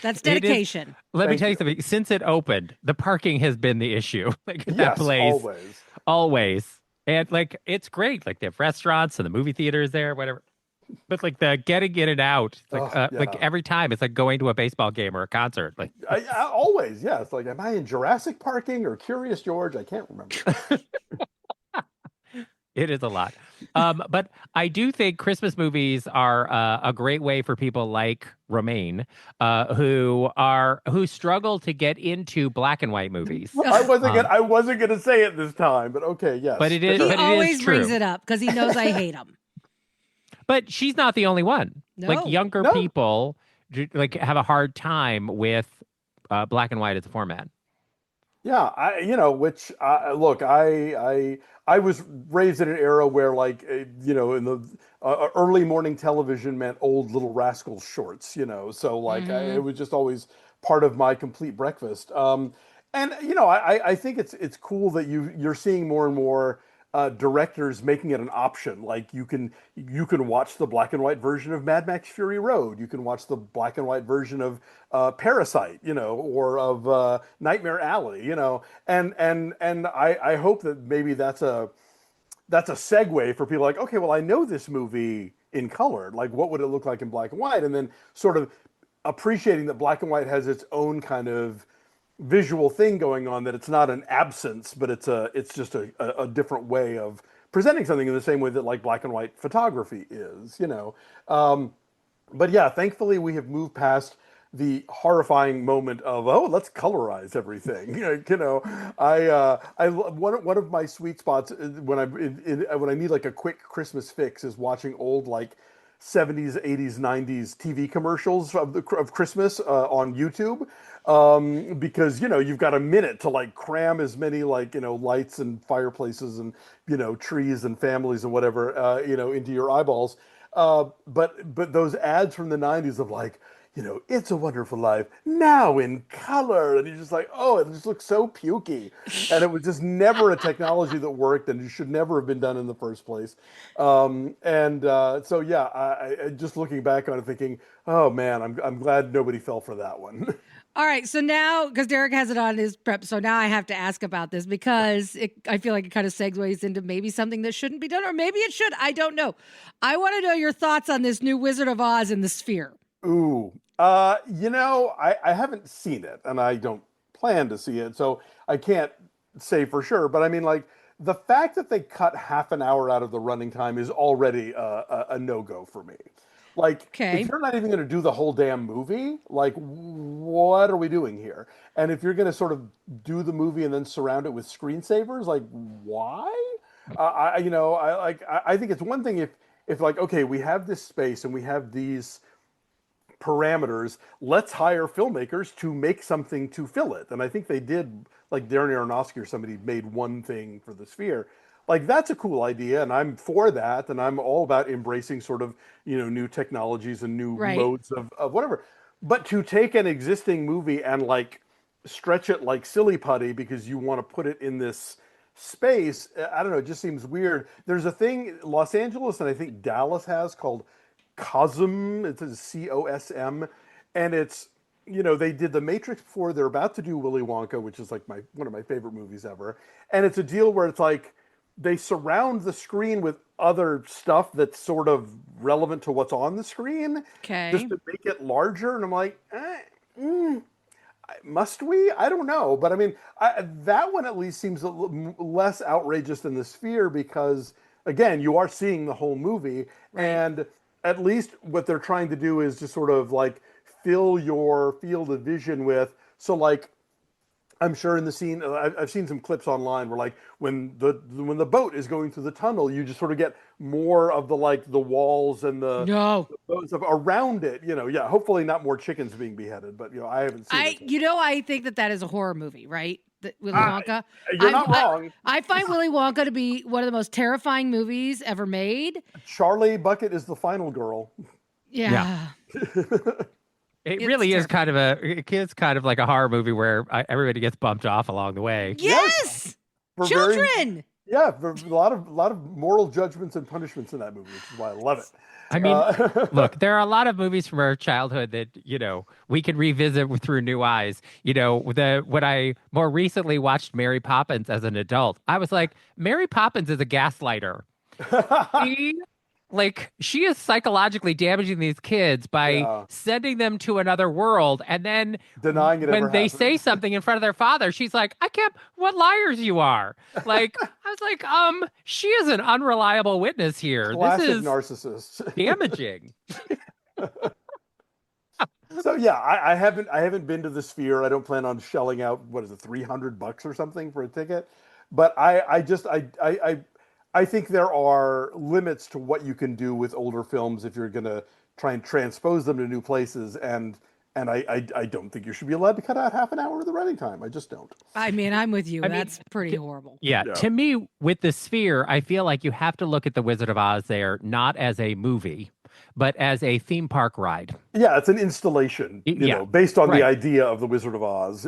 That's dedication. Let me Thank tell you you. something. Since it opened, the parking has been the issue. Like that Yes, place, always. always. And like it's great. Like they have restaurants and the movie theaters there, whatever. But like the getting in and out, it's Oh, like yeah. every time it's like going to a baseball game or a concert. Like I always, yeah. It's like, am I in Jurassic parking or Curious George? I can't remember. it is a lot. But I do think Christmas movies are a great way for people like Romaine, who struggle to get into black and white movies. I wasn't gonna say it this time, but okay, yes. But it is. He But it is always true. brings it up because he knows I hate him. But she's not the only one. Like No. younger No. people, like have a hard time with black and white as a format. Yeah, which look, I was raised in an era where like in the early morning television meant old Little Rascals shorts, so like it was just always part of my complete breakfast. And I think it's cool that you're seeing more and more directors making it an option. Like you can watch the black and white version of Mad Max Fury Road. You can watch the black and white version of Parasite, or of Nightmare Alley, and I hope that maybe that's a segue for people like, okay, well, I know this movie in color. Like, what would it look like in black and white? And then sort of appreciating that black and white has its own kind of visual thing going on, that it's not an absence, but it's just a different way of presenting something in the same way that like black and white photography is. But yeah, thankfully we have moved past the horrifying moment of, oh, let's colorize everything. One of my sweet spots when when I need like a quick Christmas fix is watching old like 70s, 80s, 90s TV commercials of Christmas on YouTube, because you've got a minute to like cram as many like lights and fireplaces and trees and families and whatever into your eyeballs. But those ads from the 90s of like, It's a Wonderful Life now in color, and you're just like, oh, it just looks so pukey, and it was just never a technology that worked, and it should never have been done in the first place. So yeah, I just looking back on it, thinking, oh man, I'm glad nobody fell for that one. All right, so now, because Derek has it on his prep, so now I have to ask about this because I feel like it kind of segues into maybe something that shouldn't be done, or maybe it should. I don't know. I want to know your thoughts on this new Wizard of Oz in the Sphere. Ooh, I haven't seen it, and I don't plan to see it, so I can't say for sure. But I mean, like, the fact that they cut half an hour out of the running time is already a no-go for me. Like, Okay. if you're not even going to do the whole damn movie, like, what are we doing here? And if you're going to sort of do the movie and then surround it with screensavers, like, why? I think it's one thing if like, okay, we have this space and we have these parameters, let's hire filmmakers to make something to fill it. And I think they did, like Darren Aronofsky or somebody made one thing for the Sphere. Like, that's a cool idea, and I'm for that, and I'm all about embracing sort of, new technologies and new Right. modes of whatever. But to take an existing movie and like stretch it like silly putty because you want to put it in this space, I don't know, it just seems weird. There's a thing Los Angeles and I think Dallas has called COSM. It's a COSM, and it's, they did The Matrix before. They're about to do Willy Wonka, which is like one of my favorite movies ever. And it's a deal where it's like they surround the screen with other stuff that's sort of relevant to what's on the screen, just Okay. to make it larger. And I'm like, must we? I don't know, but I mean, that one at least seems less outrageous than the Sphere because, again, you are seeing the whole movie, Right. and at least what they're trying to do is just sort of like fill your field of vision with. So, like, I'm sure in the scene, I've seen some clips online where, like, when the boat is going through the tunnel, you just sort of get more of the walls and No. the stuff around it. Yeah. Hopefully not more chickens being beheaded, but I haven't seen it. I think that is a horror movie, right? Willy Uh, Wonka. You're not wrong. I find Willy Wonka to be one of the most terrifying movies ever made. Charlie Bucket is the final girl. Yeah. It It's really is terrifying. it's kind of like a horror movie where everybody gets bumped off along the way. Yes. For Children. for a lot of moral judgments and punishments in that movie, which is why I love it. I mean, look, there are a lot of movies from our childhood that, we can revisit through new eyes. When I more recently watched Mary Poppins as an adult, I was like, Mary Poppins is a gaslighter. She is psychologically damaging these kids by sending them to another world, and then denying it when ever they happened. say something in front of their father, she's like, "I can't. What liars you are!" Like I was like, she is an unreliable witness here. Classic This is narcissist. damaging. So yeah, I haven't been to the Sphere. I don't plan on shelling out, what is it, $300 or something for a ticket. But I think there are limits to what you can do with older films if you're going to try and transpose them to new places, and I don't think you should be allowed to cut out half an hour of the running time. I just don't. I mean, I'm with you. I mean, That's pretty horrible. Yeah, to me, with the Sphere, I feel like you have to look at the Wizard of Oz there not as a movie, but as a theme park ride. Yeah, it's an installation, based on the idea of the Wizard of Oz.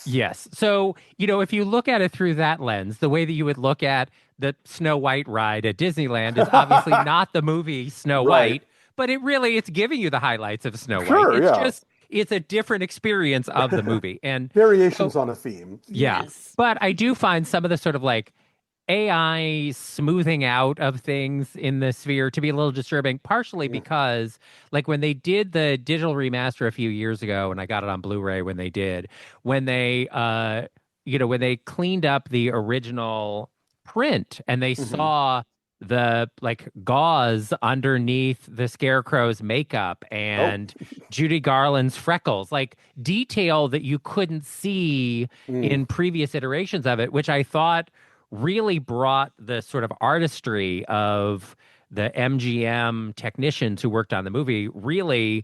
Yes. So, if you look at it through that lens, the way that you would look at the Snow White ride at Disneyland is obviously not the movie Snow White, but it's giving you the highlights of Snow White. It's a different experience of the movie. And variations on a theme. Yeah. Yes. But I do find some of the sort of like AI smoothing out of things in the Sphere to be a little disturbing, partially because like when they did the digital remaster a few years ago, and I got it on Blu-ray when they when they cleaned up the original print and they saw the like gauze underneath the Scarecrow's makeup and Judy Garland's freckles, like detail that you couldn't see in previous iterations of it, which I thought really brought the sort of artistry of the MGM technicians who worked on the movie really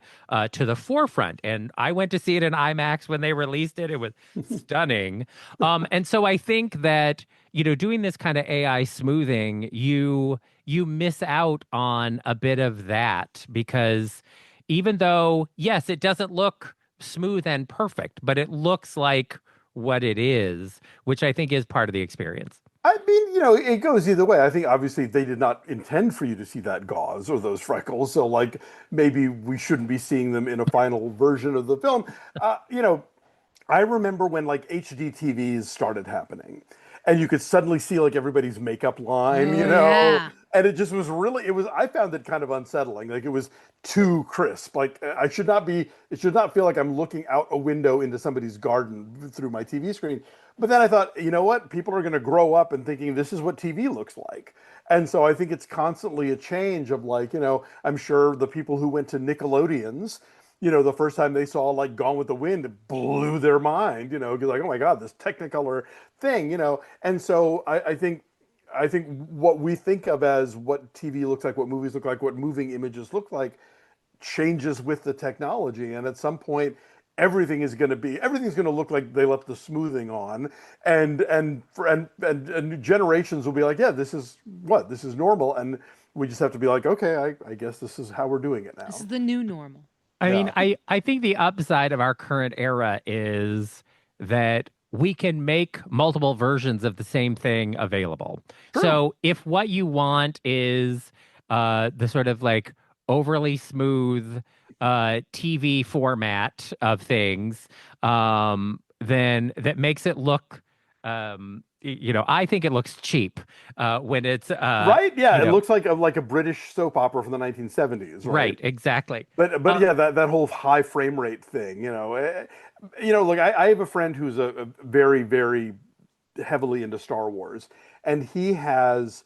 to the forefront. And I went to see it in IMAX when they released it. It was stunning. And so I think that, doing this kind of AI smoothing, you miss out on a bit of that because even though, yes, it doesn't look smooth and perfect, but it looks like what it is, which I think is part of the experience. I mean, it goes either way. I think obviously they did not intend for you to see that gauze or those freckles. So like maybe we shouldn't be seeing them in a final version of the film. I remember when like HD TVs started happening and you could suddenly see like everybody's makeup line, Yeah. and it just was I found it kind of unsettling. Like it was too crisp. Like it should not feel like I'm looking out a window into somebody's garden through my TV screen. But then I thought, you know what? People are going to grow up and thinking this is what TV looks like. And so I think it's constantly a change of like, I'm sure the people who went to Nickelodeon's, the first time they saw like Gone with the Wind, it blew their mind, because like, oh my God, this Technicolor thing, And so I think what we think of as what TV looks like, what movies look like, what moving images look like, changes with the technology. And at some point, everything's going to look like they left the smoothing on, and generations will be like, yeah, this is normal, and we just have to be like, okay, I guess this is how we're doing it now. This is the new normal. I mean, I think the upside of our current era is that we can make multiple versions of the same thing available. True. So if what you want is the sort of like overly smooth TV format of things, then that makes it look, I think it looks cheap when it's Right? Yeah, it looks like a British soap opera from the 1970s, right? right, exactly. But yeah, that whole high frame rate thing, look, I have a friend who's a very, very heavily into Star Wars, and he has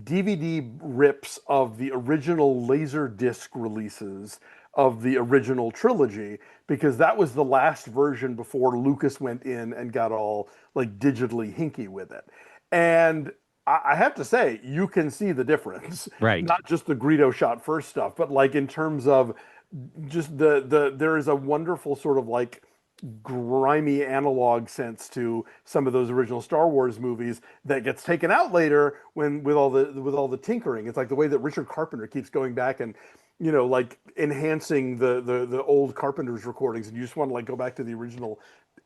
DVD rips of the original Laserdisc releases of the original trilogy, because that was the last version before Lucas went in and got all like digitally hinky with it. And I have to say, you can see the difference. Right. Not just the Greedo shot first stuff, but like in terms of just there is a wonderful sort of like grimy analog sense to some of those original Star Wars movies that gets taken out later when with all the tinkering. It's like the way that Richard Carpenter keeps going back and like enhancing the old Carpenter's recordings, and you just want to like go back to the original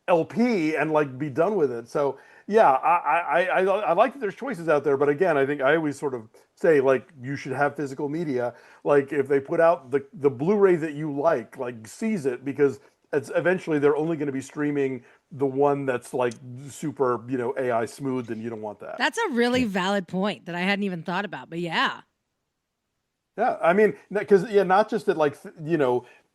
LP and like be done with it. So yeah, I like that there's choices out there, but again, I think I always sort of say like you should have physical media. Like if they put out the Blu-ray that you like seize it, because it's eventually they're only going to be streaming the one that's like super AI smooth, and you don't want that. That's a really valid point that I hadn't even thought about, but yeah. Yeah, I mean, because not just that, like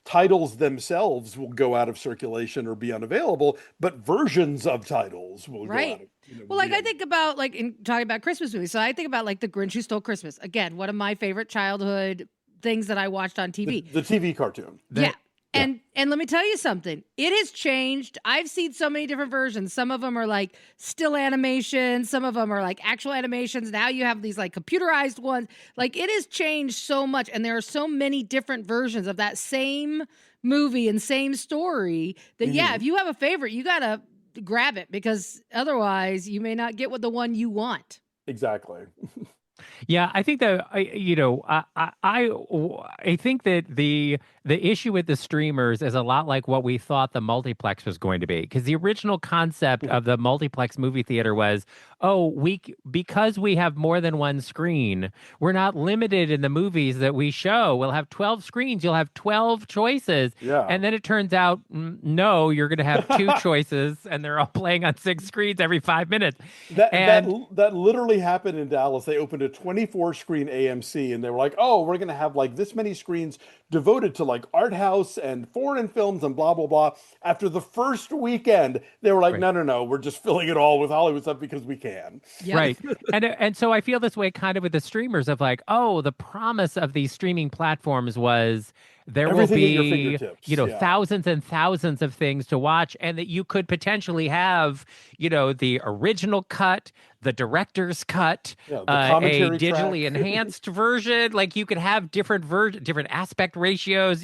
titles themselves will go out of circulation or be unavailable, but versions of titles will go out of. Well, like I think about like in talking about Christmas movies, so I think about like The Grinch Who Stole Christmas. Again, one of my favorite childhood things that I watched on TV. The TV cartoon. Yeah. And let me tell you something. It has changed. I've seen so many different versions. Some of them are like still animation. Some of them are like actual animations. Now you have these like computerized ones. Like it has changed so much. And there are so many different versions of that same movie and same story that, if you have a favorite, you got to grab it, because otherwise you may not get the one you want. Exactly. Yeah, I think that I think that the issue with the streamers is a lot like what we thought the multiplex was going to be, because the original concept of the multiplex movie theater was, because we have more than one screen, we're not limited in the movies that we show. We'll have 12 screens. You'll have 12 choices. Yeah. And then it turns out, no, you're going to have 2 choices, and they're all playing on 6 screens every 5 minutes. That literally happened in Dallas. They opened a 24-screen AMC, and they were like, oh, we're going to have like this many screens devoted to like art house and foreign films and blah, blah, blah. After the first weekend, they were like, no, we're just filling it all with Hollywood stuff because we can. Yep. Right. And so I feel this way kind of with the streamers of like, the promise of these streaming platforms was there Everything will at your be, fingertips. thousands and thousands of things to watch, and that you could potentially have, the original cut, the director's cut, the a commentary digitally track. enhanced version. Like you could have different aspect ratios.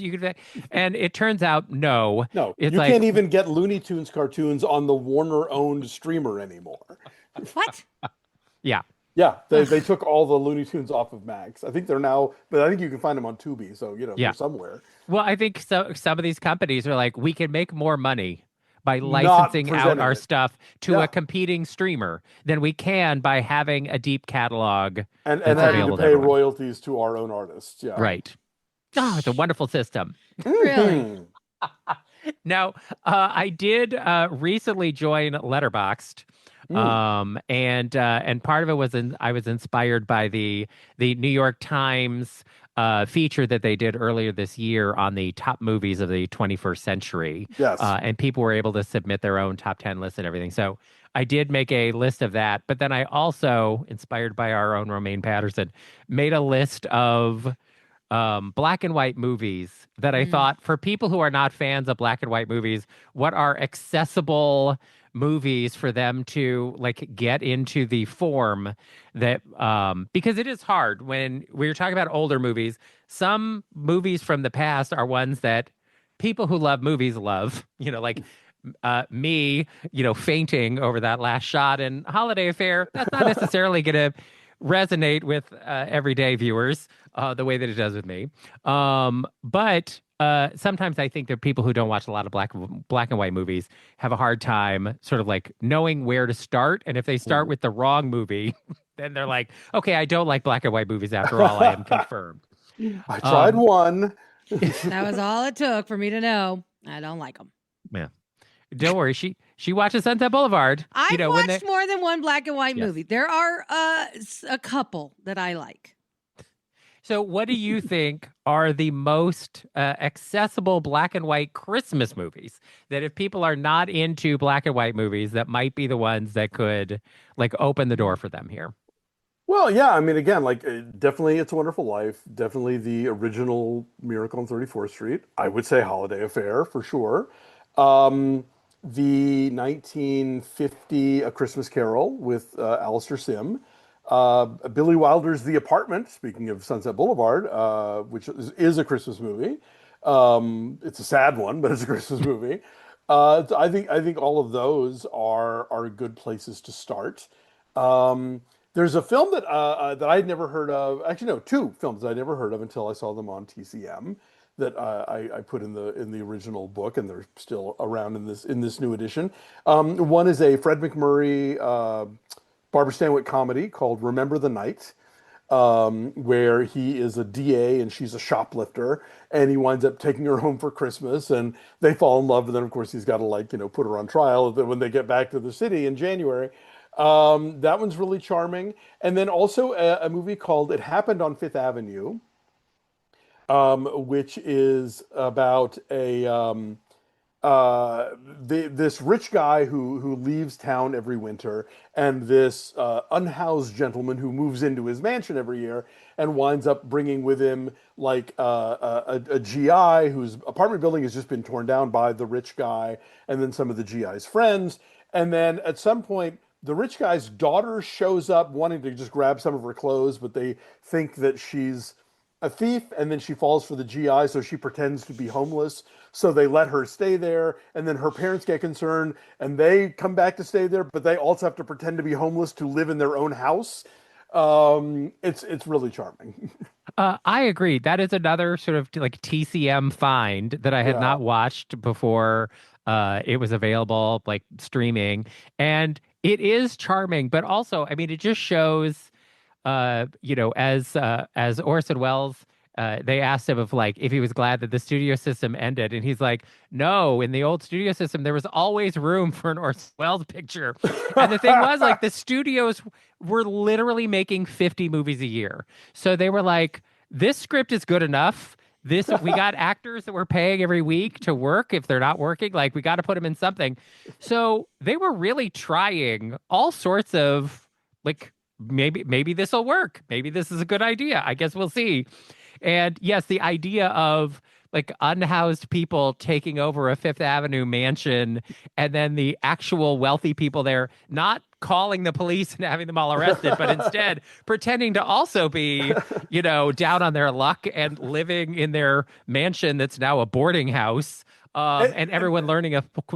And it turns out, no. No, it's you like, can't even get Looney Tunes cartoons on the Warner-owned streamer anymore. What? Yeah. Yeah, they took all the Looney Tunes off of Max. I think they're now, but I think you can find them on Tubi, so they're somewhere. Well, I think some of these companies are like, we can make more money by licensing out our stuff to a competing streamer than we can by having a deep catalog and that's having available to pay everyone. royalties to our own artists. Yeah, Right. Oh, it's a wonderful system. Really? Now, I did recently join Letterboxd. And part of it was I was inspired by the New York Times feature that they did earlier this year on the top movies of the 21st century. Yes. And people were able to submit their own top 10 lists and everything. So I did make a list of that. But then I also, inspired by our own Romaine Patterson, made a list of black and white movies that I thought, for people who are not fans of black and white movies, what are accessible movies for them to like get into the form that because it is hard when we're talking about older movies. Some movies from the past are ones that people who love movies love, like me, fainting over that last shot in Holiday Affair. That's not necessarily going to resonate with everyday viewers the way that it does with me. But sometimes I think that people who don't watch a lot of black and white movies have a hard time sort of like knowing where to start. And if they start Mhm. with the wrong movie, then they're like, okay, I don't like black and white movies after all. I am confirmed. I tried Um, one. That was all it took for me to know I don't like them. yeah, don't worry. She watches Sunset Boulevard. You I've know when they watched more than one black and white yes. movie. There are a couple that I like. So, what do you think are the most accessible black and white Christmas movies that if people are not into black and white movies, that might be the ones that could like open the door for them here? Well, yeah, I mean, again, like definitely It's a Wonderful Life, definitely the original Miracle on 34th Street. I would say Holiday Affair for sure. Um, the 1950 A Christmas Carol with Alistair Sim. Billy Wilder's The Apartment, speaking of Sunset Boulevard, which is a Christmas movie. It's a sad one, but it's a Christmas movie. I think all of those are good places to start. There's a film that I'd never heard of. Actually, no, two films I'd never heard of until I saw them on TCM that I put in the original book, and they're still around in this new edition. One is a Fred McMurray, Barbara Stanwyck comedy called Remember the Night, where he is a DA and she's a shoplifter, and he winds up taking her home for Christmas, and they fall in love, and then of course he's got to like put her on trial when they get back to the city in January. That one's really charming, and then also a movie called It Happened on Fifth Avenue, which is about a this rich guy who leaves town every winter, and this unhoused gentleman who moves into his mansion every year and winds up bringing with him like a GI whose apartment building has just been torn down by the rich guy, and then some of the GI's friends, and then at some point. The rich guy's daughter shows up wanting to just grab some of her clothes, but they think that she's a thief, and then she falls for the GI, so she pretends to be homeless. So they let her stay there, and then her parents get concerned, and they come back to stay there, but they also have to pretend to be homeless to live in their own house. It's really charming. I agree. That is another sort of like TCM find that I had Yeah. not watched before it was available, like streaming. And it is charming, but also, I mean, it just shows as Orson Welles, they asked him if he was glad that the studio system ended, and he's like, no, in the old studio system, there was always room for an Orson Welles picture. And the thing was, like, the studios were literally making 50 movies a year. So they were like, this script is good enough. This we got actors that we're paying every week to work. If they're not working, like we got to put them in something. So they were really trying all sorts of like maybe this will work. Maybe this is a good idea. I guess we'll see. And yes, the idea of like unhoused people taking over a Fifth Avenue mansion and then the actual wealthy people there not calling the police and having them all arrested, but instead pretending to also be, down on their luck and living in their mansion that's now a boarding house. And And everyone learning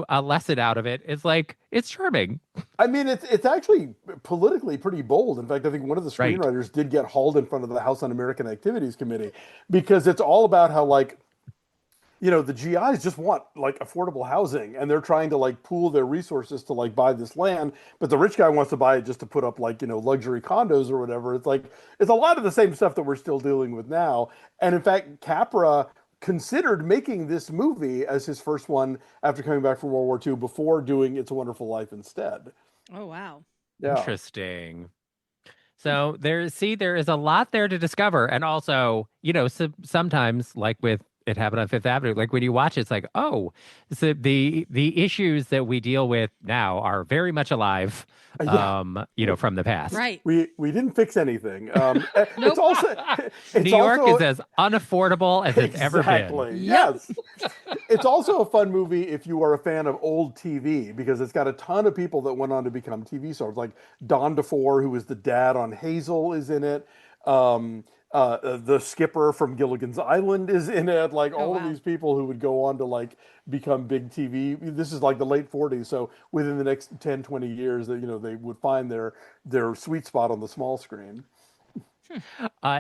a lesson out of it. It's like, it's charming. I mean, it's actually politically pretty bold. In fact, I think one of the Right. screenwriters did get hauled in front of the House Un-American Activities Committee because it's all about how like the GIs just want like affordable housing, and they're trying to like pool their resources to like buy this land, but the rich guy wants to buy it just to put up like luxury condos or whatever. It's like it's a lot of the same stuff that we're still dealing with now. And in fact, Capra considered making this movie as his first one after coming back from World War II before doing It's a Wonderful Life instead. Oh wow. Yeah. Interesting. So there is a lot there to discover. And also, sometimes like with It Happened on Fifth Avenue, like when you watch it, it's like, oh, so the issues that we deal with now are very much alive, Yeah. from the past. Right. We didn't fix anything. It's Nope. also New it's York also is as unaffordable as it's ever been. exactly. Yep. Yes. It's also a fun movie if you are a fan of old TV because it's got a ton of people that went on to become TV stars. Like Don DeFore, who was the dad on Hazel, is in it. The skipper from Gilligan's Island is in it. Like Oh all of wow. these people who would go on to like become big TV. This is like the late 40s. So within the next 10, 20 years, that they would find their sweet spot on the small screen.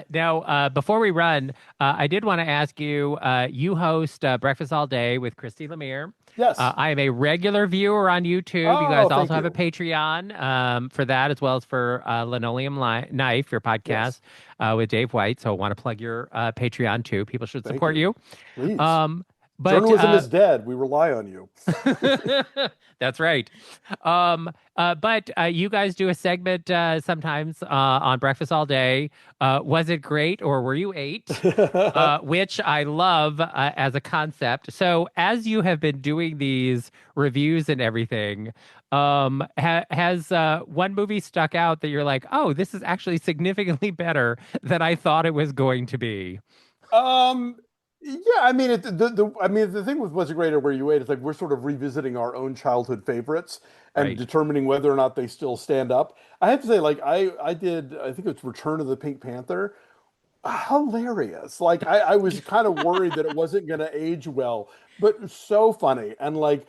Now, before we run, I did want to ask you. You host Breakfast All Day with Christy Lemire. Yes. I am a regular viewer on YouTube. You Oh, guys thank also have a you. Patreon for that, as well as for Knife, your podcast Yes. with Dave White. So I want to plug your Patreon too. People should Thank support you. you. Please. Um, but Journalism is dead. We rely on you. That's right. But you guys do a segment sometimes on Breakfast All Day. Was it great or were you eight? Which I love as a concept. So, as you have been doing these reviews and everything, has one movie stuck out that you're like, oh, this is actually significantly better than I thought it was going to be? Um, yeah, I mean, the thing with What's a Great or Where You Ate is like we're sort of revisiting our own childhood favorites and Right. determining whether or not they still stand up. I have to say, like I did, I think it's Return of the Pink Panther. Hilarious. Like I was kind of worried that it wasn't going to age well, but so funny. And like,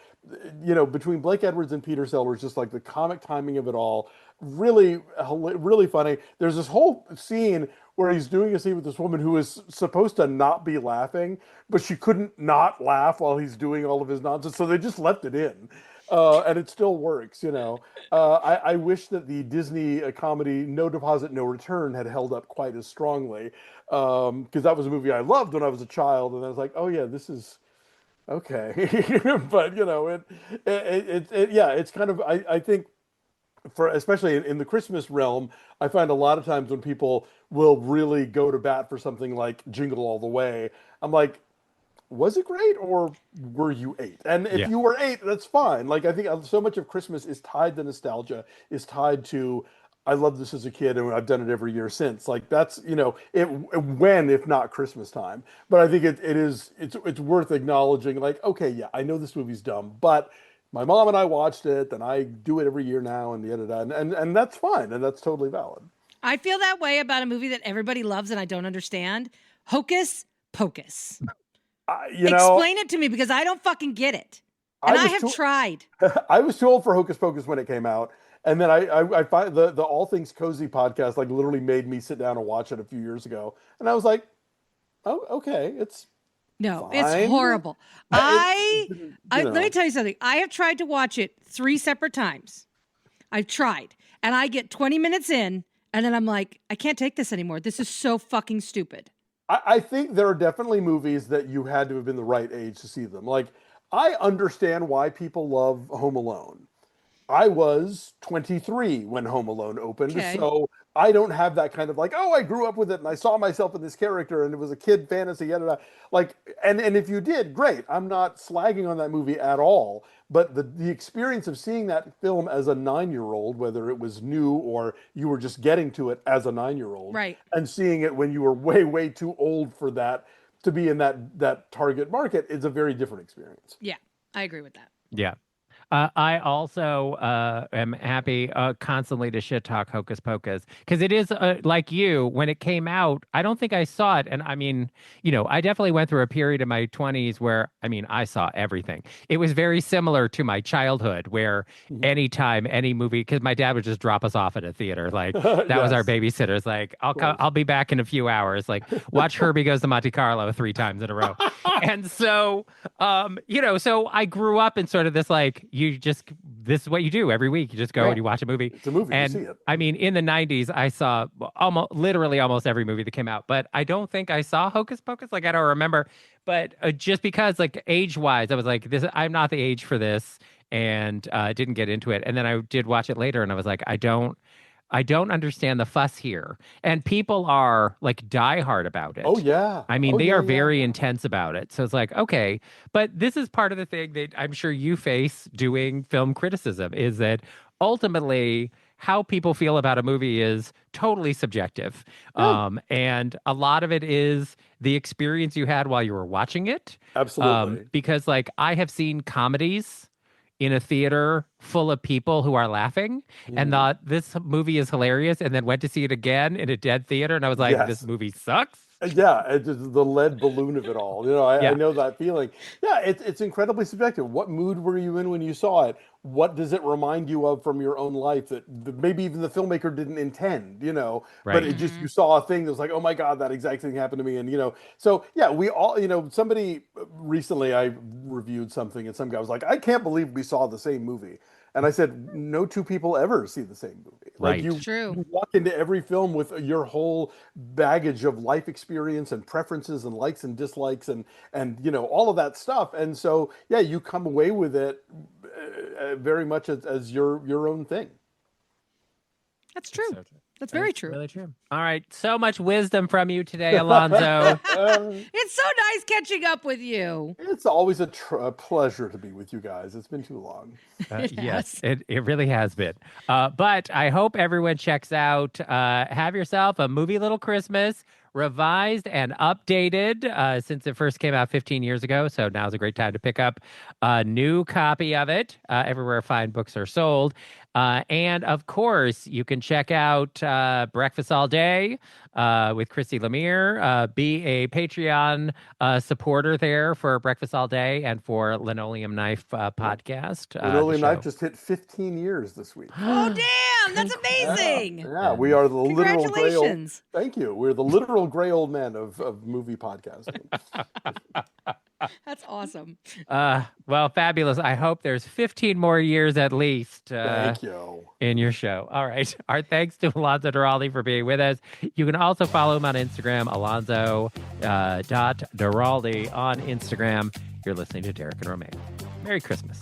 between Blake Edwards and Peter Sellers, just like the comic timing of it all, really, really funny. There's this whole scene where he's doing a scene with this woman who is supposed to not be laughing, but she couldn't not laugh while he's doing all of his nonsense. So they just left it in. And it still works. I wish that the Disney comedy No Deposit, No Return had held up quite as strongly, because that was a movie I loved when I was a child, and I was like, oh yeah, this is okay. But yeah, it's kind of I think for especially in the Christmas realm, I find a lot of times when people will really go to bat for something like Jingle All the Way, I'm like, was it great or were you eight? And if Yeah. you were eight, that's fine. Like I think so much of Christmas is tied to nostalgia, is tied to I loved this as a kid and I've done it every year since. Like that's it when if not Christmas time. But I think it's worth acknowledging. Like okay, yeah, I know this movie's dumb, but my mom and I watched it, and I do it every year now, and and that's fine, and that's totally valid. I feel that way about a movie that everybody loves and I don't understand. Hocus Pocus. You know, Explain it to me because I don't fucking get it. And I have tried. I was too old for Hocus Pocus when it came out, and then I find the All Things Cozy podcast like literally made me sit down and watch it a few years ago, and I was like, oh, okay, it's No, fine. it's horrible. Let me know. tell you something. I have tried to watch it 3 separate times. I've tried, and I get 20 minutes in, and then I'm like, I can't take this anymore. This is so fucking stupid. I think there are definitely movies that you had to have been the right age to see them. Like, I understand why people love Home Alone. I was 23 when Home Alone opened, Okay. so I don't have that kind of like, oh, I grew up with it and I saw myself in this character and it was a kid fantasy, yada, yada. Like, and if you did, great. I'm not slagging on that movie at all. But the experience of seeing that film as a 9-year-old, whether it was new or you were just getting to it as a 9-year-old, Right. and seeing it when you were way, way too old for that to be in that target market is a very different experience. Yeah, I agree with that. Yeah. I also am happy constantly to shit talk Hocus Pocus because it is like you when it came out. I don't think I saw it, and I mean, I definitely went through a period in my 20s where I saw everything. It was very similar to my childhood, where anytime any movie, because my dad would just drop us off at a theater, like that was our Yes. babysitter. It's like I'll be back in a few hours. Like watch Herbie Goes to Monte Carlo 3 times in a row, and so so I grew up in sort of this like. This is what you do every week. You just go and you watch a movie. It's a movie. And You see it. I mean, in the 90s, I saw literally almost every movie that came out, but I don't think I saw Hocus Pocus. Like, I don't remember. But just because, like, age wise, I was like, I'm not the age for this, and didn't get into it. And then I did watch it later, and I was like, I don't understand the fuss here. And people are like diehard about it. Oh yeah. I mean, Oh, they yeah, are yeah. very intense about it. So it's like, okay, but this is part of the thing that I'm sure you face doing film criticism is that ultimately how people feel about a movie is totally subjective. Yeah. And a lot of it is the experience you had while you were watching it. Absolutely. Because like I have seen comedies in a theater full of people who are laughing and thought this movie is hilarious and then went to see it again in a dead theater. And I was like, Yes. this movie sucks. Yeah, it's just the lead balloon of it all. I Yeah. know that feeling. Yeah, it's incredibly subjective. What mood were you in when you saw it? what does it remind you of from your own life that maybe even the filmmaker didn't intend, but it just, you saw a thing that was like, oh my God, that exact thing happened to me. And, so yeah, we all, somebody recently, I reviewed something and some guy was like, I can't believe we saw the same movie. And I said, no two people ever see the same movie. Like you walk into every film with your whole baggage of life experience and preferences and likes and dislikes and all of that stuff. And so, yeah, you come away with it very much as your own thing. That's true. That's very true. Really true. All right. So much wisdom from you today, Alonso. It's so nice catching up with you. It's always a pleasure to be with you guys. It's been too long. Yes, it really has been. But I hope everyone checks out Have Yourself a Movie Little Christmas, revised and updated since it first came out 15 years ago. So now's a great time to pick up a new copy of it everywhere fine books are sold. And of course, you can check out Breakfast All Day with Chrissy Lemire. Be a Patreon supporter there for Breakfast All Day and for Linoleum Knife podcast. Linoleum Knife just hit 15 years this week. Oh, damn! That's amazing. Yeah, we are the literal gray old. Thank you. We're the literal gray old men of movie podcasting. That's awesome. Well, fabulous. I hope there's 15 more years at least. Thank you. In your show. All right. Our thanks to Alonso Duralde for being with us. You can also follow him on Instagram, Alonso.Duralde on Instagram. You're listening to Derek and Romaine. Merry Christmas.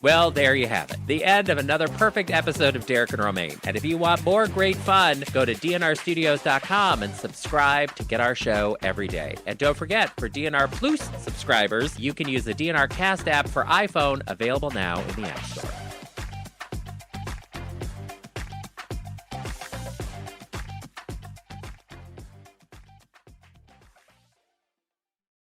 Well, there you have it. The end of another perfect episode of Derek and Romaine. And if you want more great fun, go to dnrstudios.com and subscribe to get our show every day. And don't forget, for DNR Plus subscribers, you can use the DNR Cast app for iPhone, available now in the App Store.